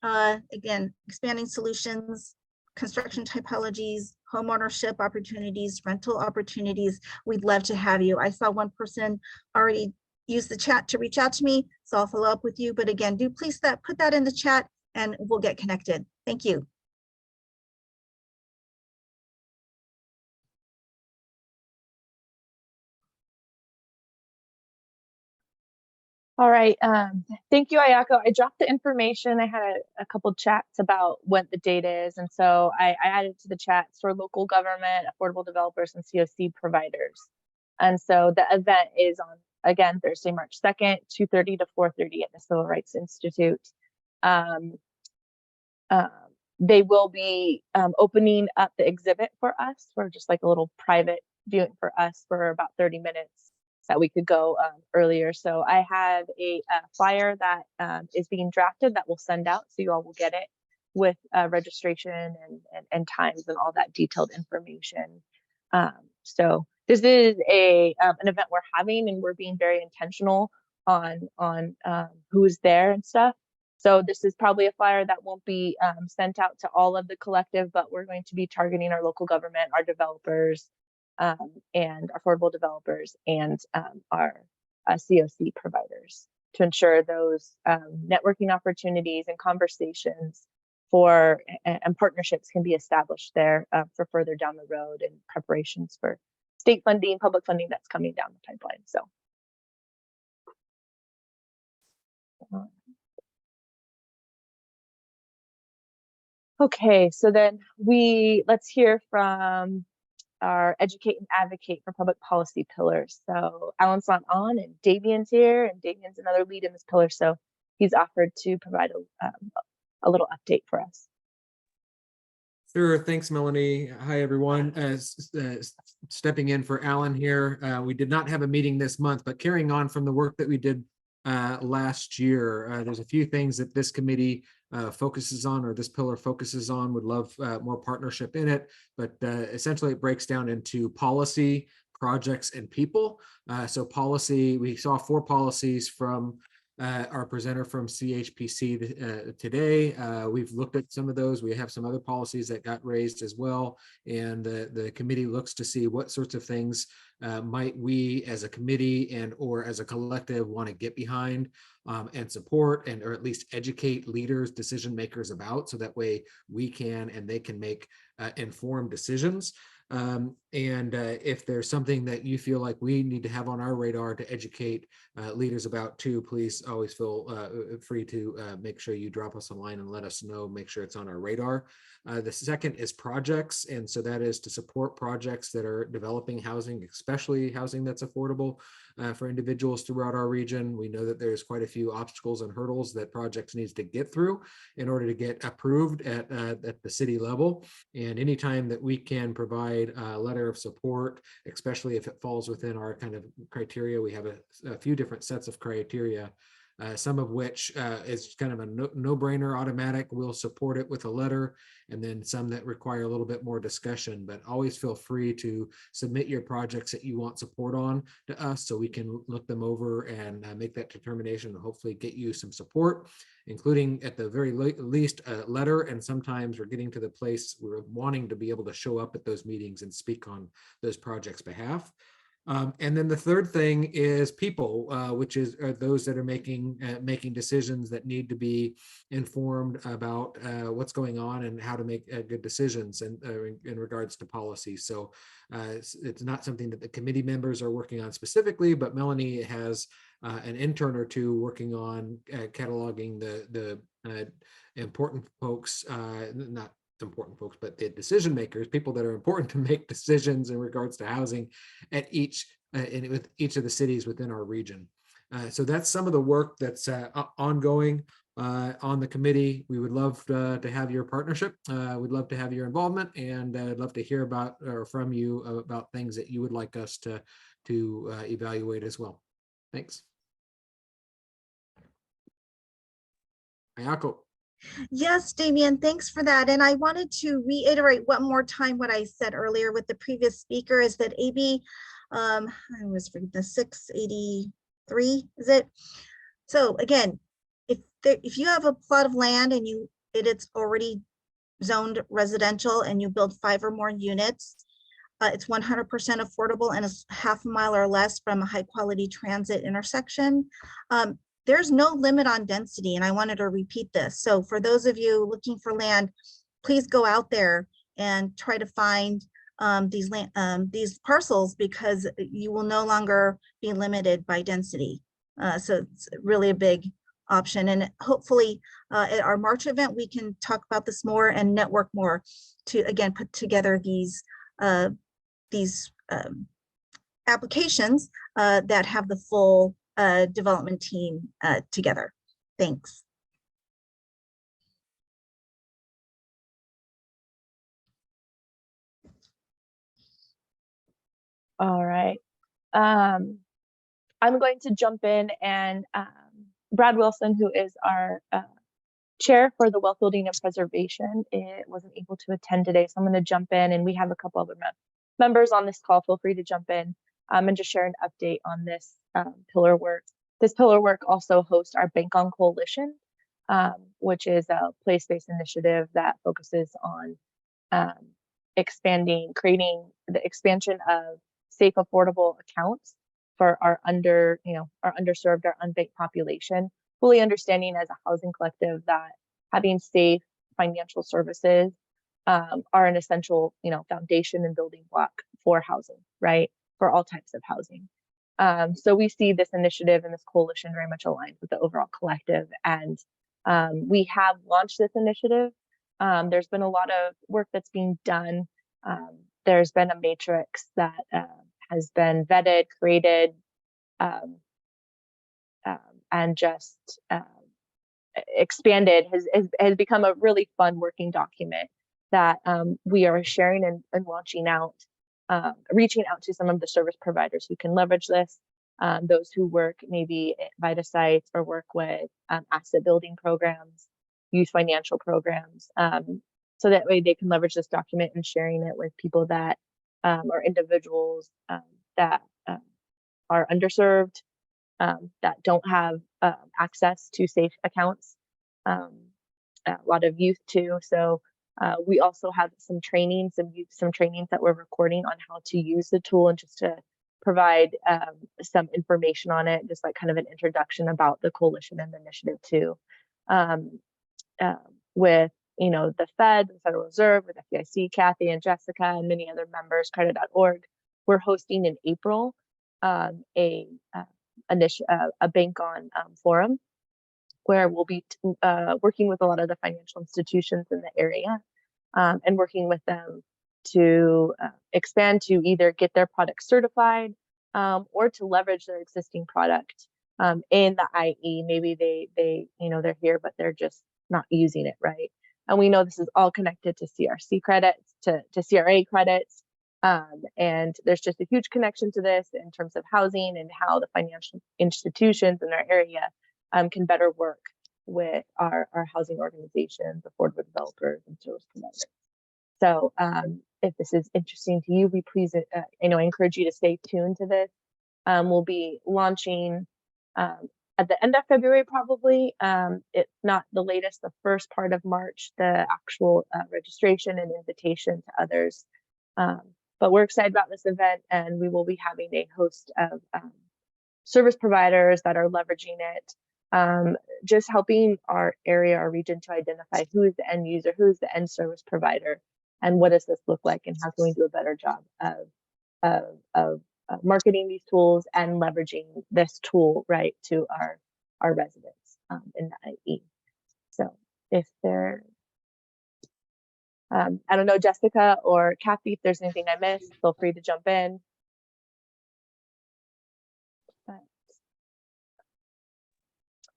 again, expanding solutions, construction typologies, home ownership opportunities, rental opportunities, we'd love to have you. I saw one person already use the chat to reach out to me, so I'll follow up with you. But again, do please put that in the chat and we'll get connected. Thank you. All right. Thank you, Ayako. I dropped the information. I had a couple chats about what the date is. And so I added to the chats for local government, affordable developers, and COC providers. And so the event is on, again, Thursday, March 2nd, 2:30 to 4:30 at the Civil Rights Institute. They will be opening up the exhibit for us, for just like a little private viewing for us for about 30 minutes that we could go earlier. So I have a flyer that is being drafted that we'll send out, so you all will get it with registration and times and all that detailed information. So this is an event we're having, and we're being very intentional on who's there and stuff. So this is probably a flyer that won't be sent out to all of the collective, but we're going to be targeting our local government, our developers, and affordable developers, and our COC providers, to ensure those networking opportunities and conversations for and partnerships can be established there for further down the road, and preparations for state funding, public funding that's coming down the pipeline. So. Okay, so then let's hear from our educate and advocate for public policy pillars. So Alan's not on, and Davian's here, and Davian's another lead in this pillar. So he's offered to provide a little update for us. Sure, thanks, Melanie. Hi, everyone. Stepping in for Alan here. We did not have a meeting this month, but carrying on from the work that we did last year, there's a few things that this committee focuses on, or this pillar focuses on. Would love more partnership in it, but essentially it breaks down into policy, projects, and people. So policy, we saw 4 policies from our presenter from CHPC today. We've looked at some of those. We have some other policies that got raised as well, and the committee looks to see what sorts of things might we as a committee and or as a collective want to get behind and support, and or at least educate leaders, decision makers about, so that way we can and they can make informed decisions. If there's something that you feel like we need to have on our radar to educate leaders about too, please always feel free to make sure you drop us a line and let us know, make sure it's on our radar. The second is projects, and so that is to support projects that are developing housing, especially housing that's affordable for individuals throughout our region. We know that there's quite a few obstacles and hurdles that projects needs to get through in order to get approved at the city level. And anytime that we can provide a letter of support, especially if it falls within our kind of criteria, we have a few different sets of criteria some of which is kind of a no-brainer automatic. We'll support it with a letter, and then some that require a little bit more discussion, but always feel free to submit your projects that you want support on to us so we can look them over and make that determination and hopefully get you some support, including at the very least a letter. And sometimes we're getting to the place we're wanting to be able to show up at those meetings and speak on those projects' behalf. And then the third thing is people, which is those that are making decisions that need to be informed about what's going on and how to make good decisions in regards to policy. So it's not something that the committee members are working on specifically, but Melanie has an intern or two working on cataloging the important folks, not important folks, but the decision makers, people that are important to make decisions in regards to housing at each with each of the cities within our region. So that's some of the work that's ongoing on the committee. We would love to have your partnership. We'd love to have your involvement, and I'd love to hear about or from you about things that you would like us to evaluate as well. Thanks. Ayako. Yes, Damien, thanks for that. And I wanted to reiterate one more time what I said earlier with the previous speaker is that AB, I was reading the 683, is it? So again, if you have a plot of land and it's already zoned residential and you build 5 or more units, it's 100% affordable and it's half a mile or less from a high quality transit intersection. There's no limit on density, and I wanted to repeat this. So for those of you looking for land, please go out there and try to find these parcels, because you will no longer be limited by density. So it's really a big option, and hopefully at our March event we can talk about this more and network more to again put together these applications that have the full development team together. Thanks. All right. I'm going to jump in, and Brad Wilson, who is our chair for the Wealth Building and Preservation, it wasn't able to attend today. So I'm going to jump in, and we have a couple other members on this call. Feel free to jump in and just share an update on this pillar work. This pillar work also hosts our Bank On Coalition, which is a place-based initiative that focuses on creating the expansion of safe, affordable accounts for our underserved, our unbanked population, fully understanding as a housing collective that having safe financial services are an essential, foundation and building block for housing, right? For all types of housing. So we see this initiative and this coalition very much aligned with the overall collective, and we have launched this initiative. There's been a lot of work that's being done. There's been a matrix that has been vetted, created, and just expanded, has become a really fun working document that we are sharing and launching out, reaching out to some of the service providers who can leverage this, those who work maybe at VITA sites or work with asset building programs, youth financial programs, so that way they can leverage this document and sharing it with people that are individuals that are underserved, that don't have access to safe accounts, a lot of youth too. So we also have some trainings that we're recording on how to use the tool, and just to provide some information on it, just like kind of an introduction about the coalition and the initiative too. With the Fed, the Federal Reserve, with FDIC, Kathy and Jessica, and many other members, credit.org, we're hosting in April a Bank On forum, where we'll be working with a lot of the financial institutions in the area, and working with them to expand to either get their product certified or to leverage their existing product in the IE. Maybe they're here, but they're just not using it right. And we know this is all connected to CRC credits, to CRA credits. And there's just a huge connection to this in terms of housing and how the financial institutions in our area can better work with our housing organizations, affordable developers, and service providers. So if this is interesting to you, we please, I encourage you to stay tuned to this. We'll be launching at the end of February, probably, if not the latest, the first part of March, the actual registration and invitation to others. But we're excited about this event, and we will be having a host of service providers that are leveraging it, just helping our area, our region, to identify who is the end user, who is the end service provider, and what does this look like, and how can we do a better job of marketing these tools and leveraging this tool right to our residents in the IE. So if there, I don't know, Jessica or Kathy, if there's anything I missed, feel free to jump in.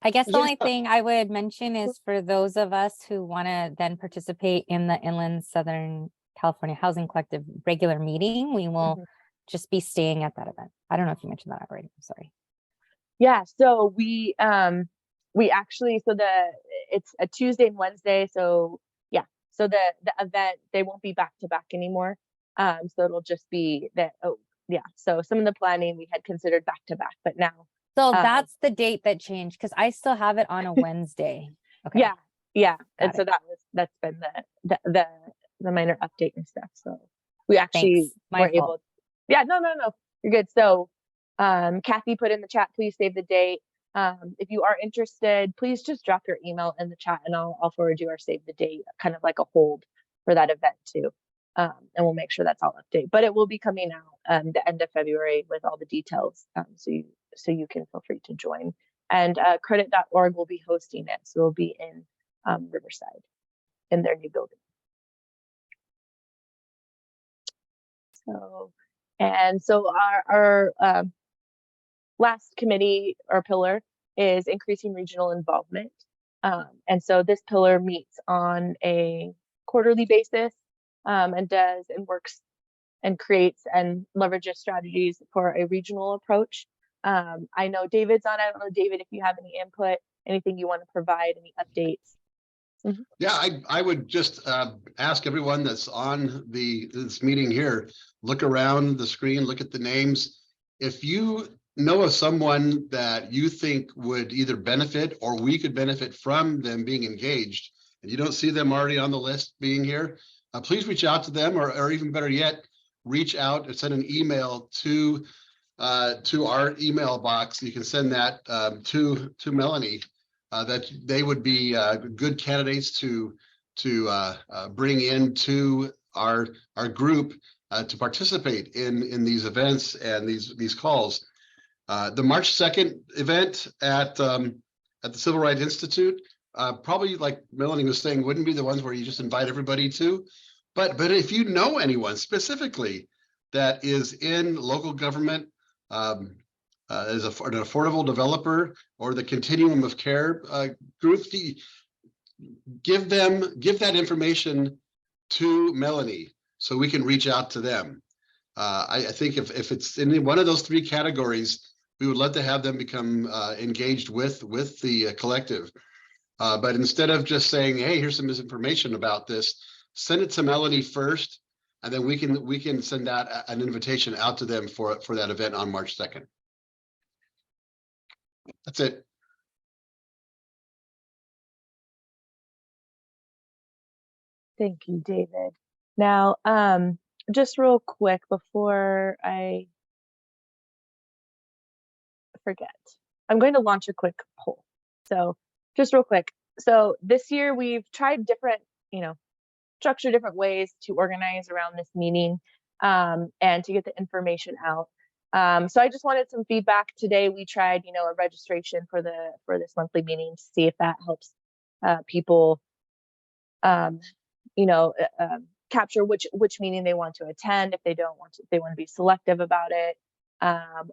I guess the Yeah. only thing I would mention is for those of us who want to then participate in the Inland Southern California Housing Collective regular meeting, we will just be staying at that event. I don't know if you mentioned that already. I'm sorry. Yeah, so we actually, so it's a Tuesday and Wednesday. So yeah, so the event, they won't be back to back anymore. So it'll just be that. Oh yeah, so some of the planning we had considered back to back, but now. So that's the date that changed, because I still have it on a Wednesday. Okay. Yeah, and Got so that's been the minor update and stuff. So we actually were able. Yeah, no, you're good. So Kathy put in the chat, please save the date. If you are interested, please just drop your email in the chat, and I'll forward you our save the date, kind of like a hold for that event too. And we'll make sure that's all updated. But it will be coming out the end of February with all the details. So you can feel free to join. And credit.org will be hosting it. So it'll be in Riverside in their new building. So our last committee or pillar is increasing regional involvement. And so this pillar meets on a quarterly basis and works and creates and leverages strategies for a regional approach. I know David's on. I don't know, David, if you have any input, anything you want to provide, any updates. Yeah, I would just ask everyone that's on this meeting here, look around the screen, look at the names. If you know of someone that you think would either benefit or we could benefit from them being engaged, and you don't see them already on the list being here, please reach out to them, or even better yet, reach out and send an email to our email box. You can send that to Melanie. That they would be good candidates to bring into our group to participate in these events and these calls. The March 2nd event at the Civil Rights Institute, probably, like Melanie was saying, wouldn't be the ones where you just invite everybody to. But if you know anyone specifically that is in local government, as an affordable developer or the continuum of care group, give that information to Melanie so we can reach out to them. I think if it's in one of those three categories, we would love to have them become engaged with the collective. But instead of just saying, hey, here's some misinformation about this, send it to Melanie first, and then we can send out an invitation out to them for that event on March 2nd. That's it. Thank you, David. Now, just real quick before I forget, I'm going to launch a quick poll. So just real quick. So this year we've tried different, structure different ways to organize around this meeting and to get the information out. So I just wanted some feedback today. We tried, a registration for this monthly meeting to see if that helps people, capture which meeting they want to attend. If they don't want to, if they want to be selective about it,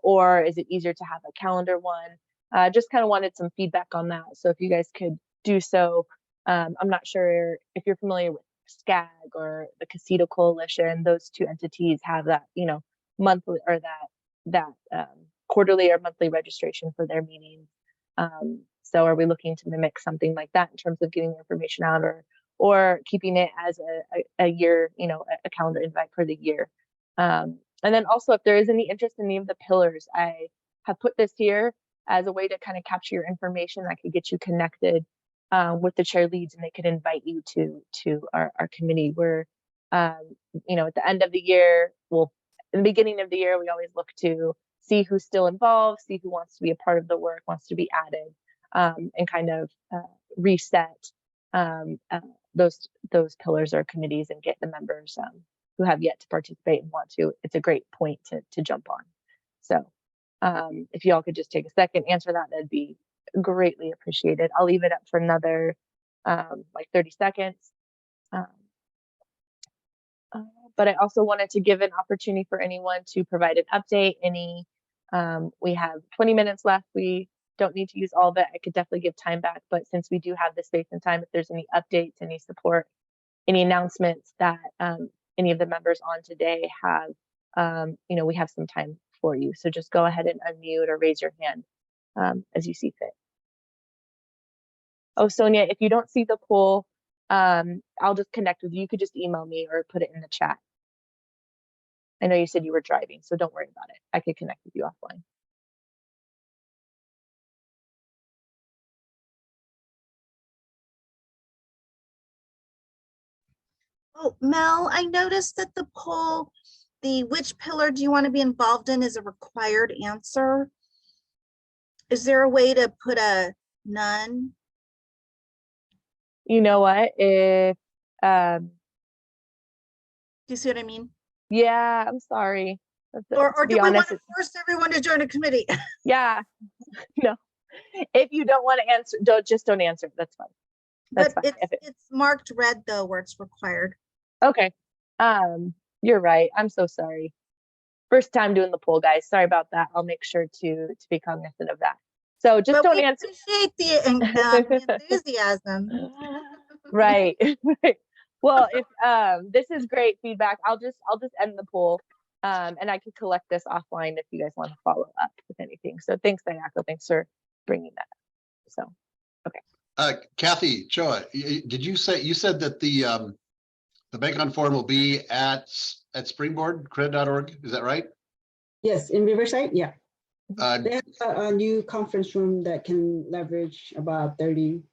or is it easier to have a calendar one? Just kind of wanted some feedback on that. So if you guys could do so, I'm not sure if you're familiar with SCAG or the Casito Coalition. Those two entities have that, monthly or that quarterly or monthly registration for their meetings. So are we looking to mimic something like that in terms of getting the information out, or keeping it as a year, a calendar invite for the year? And then also, if there is any interest in any of the pillars, I have put this here as a way to kind of capture your information that could get you connected with the chair leads, and they could invite you to our committee. Where at the end of the year, in the beginning of the year, we always look to see who's still involved, see who wants to be a part of the work, wants to be added, and kind of reset those pillars or committees and get the members who have yet to participate and want to. It's a great point to jump on. So if y'all could just take a second, answer that, that'd be greatly appreciated. I'll leave it up for another like 30 seconds. But I also wanted to give an opportunity for anyone to provide an update. We have 20 minutes left. We don't need to use all of it. I could definitely give time back, but since we do have the space and time, if there's any updates, any support, any announcements that any of the members on today have, we have some time for you. So just go ahead and unmute or raise your hand as you see fit. Oh, Sonia, if you don't see the poll, I'll just connect with you. You could just email me or put it in the chat. I know you said you were driving, so don't worry about it. I could connect with you offline. Oh, Mel, I noticed that the poll, which pillar do you want to be involved in, is a required answer. Is there a way to put a none? You know what? If Do you see what I mean? yeah, I'm sorry. Or To do be we want honest, to force everyone to join a committee? yeah, no. If you don't want to answer, don't answer. That's fine. That's But fine. it's marked red though, where it's required. Okay. You're right. I'm so sorry. First time doing the poll, guys. Sorry about that. I'll make sure to be cognizant of that. So just don't answer. Appreciate the enthusiasm. Right. Right. Well, if this is great feedback, I'll just end the poll, and I can collect this offline if you guys want to follow up with anything. So thanks, Ayako. Thanks for bringing that up. So, okay. Kathy Choa, you said that the Bank on Forum will be at springboardcredit.org. Is that right? Yes, in Riverside, yeah. Uh, They have a new conference room that can leverage about 30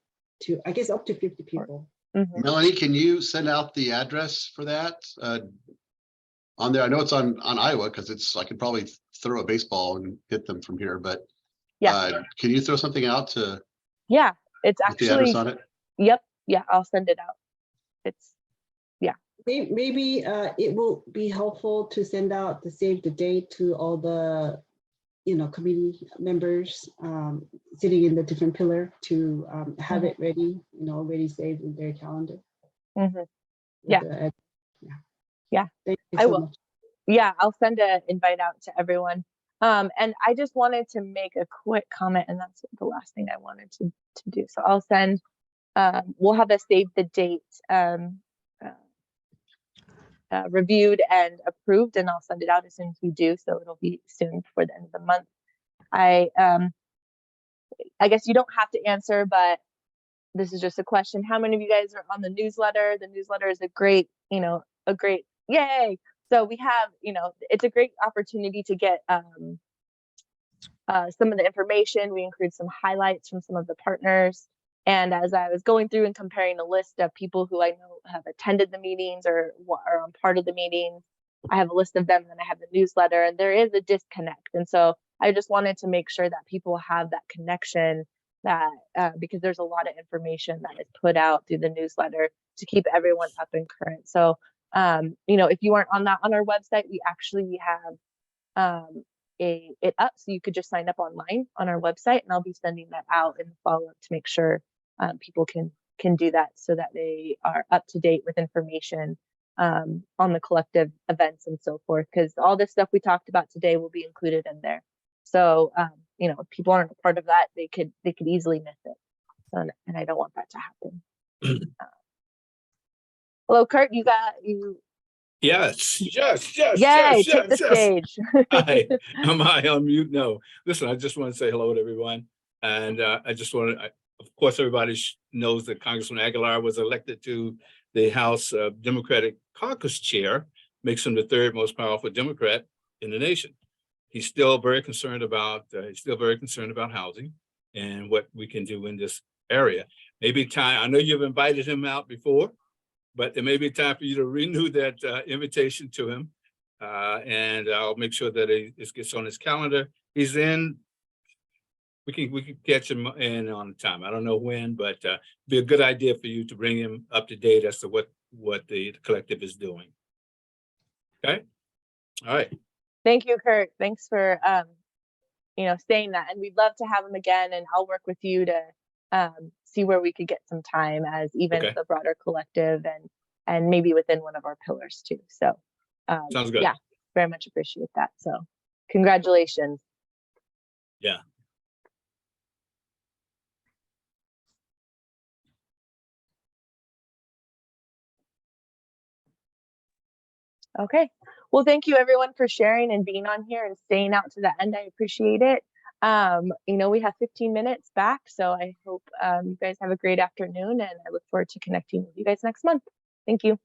to, I guess, up to 50 people. Melanie, can you send out the address for that on there? I know it's on Iowa because I could probably throw a baseball and hit them from here, but Yeah. Can you throw something out to? Yeah, it's with the address actually. on it? Yep. Yeah, I'll send it out. It's Maybe it will be helpful to send out the save the date to all the committee members sitting in the different pillar to have it ready, already saved in their calendar. Yeah. Yeah. Thank you I so will. much. Yeah, I'll send an invite out to everyone. And I just wanted to make a quick comment, and that's the last thing I wanted to do. So I'll send. We'll have a save the date reviewed and approved, and I'll send it out as soon as we do. So it'll be soon before the end of the month. I guess you don't have to answer, but this is just a question. How many of you guys are on the newsletter? The newsletter is a great, yay. So we have, it's a great opportunity to get some of the information. We include some highlights from some of the partners. And as I was going through and comparing a list of people who I know have attended the meetings or are on part of the meetings, I have a list of them, and then I have the newsletter, and there is a disconnect. And so I just wanted to make sure that people have that connection, that because there's a lot of information that is put out through the newsletter to keep everyone up and current. So, if you aren't on our website, we actually have it up, so you could just sign up online on our website, and I'll be sending that out in the follow-up to make sure people can do that, so that they are up to date with information on the collective events and so forth, because all this stuff we talked about today will be included in there. So if people aren't a part of that, they could easily miss it, and I don't want that to happen. Hello, Kurt, you. Yes. Yay, take the stage. Hi, am I on mute? No. Listen, I just want to say hello to everyone. And I just want to, of course, everybody knows that Congressman Aguilar was elected to the House Democratic Caucus Chair, makes him the third most powerful Democrat in the nation. He's still very concerned about housing and what we can do in this area. Maybe time, I know you've invited him out before, but it may be time for you to renew that invitation to him. And I'll make sure that it gets on his calendar. He's in, we can catch him in on time. I don't know when, but be a good idea for you to bring him up to date as to what the collective is doing. Okay. All right. Thank you, Kurt. Thanks for saying that. And we'd love to have him again, and I'll work with you to see where we could get some time as even Okay. the broader collective and maybe within one of our pillars too. So Sounds good. yeah, very much appreciate that. So congratulations. Yeah. Okay. Well, thank you everyone for sharing and being on here and staying out to the end. I appreciate it. We have 15 minutes back, so I hope you guys have a great afternoon, and I look forward to connecting with you guys next month. Thank you.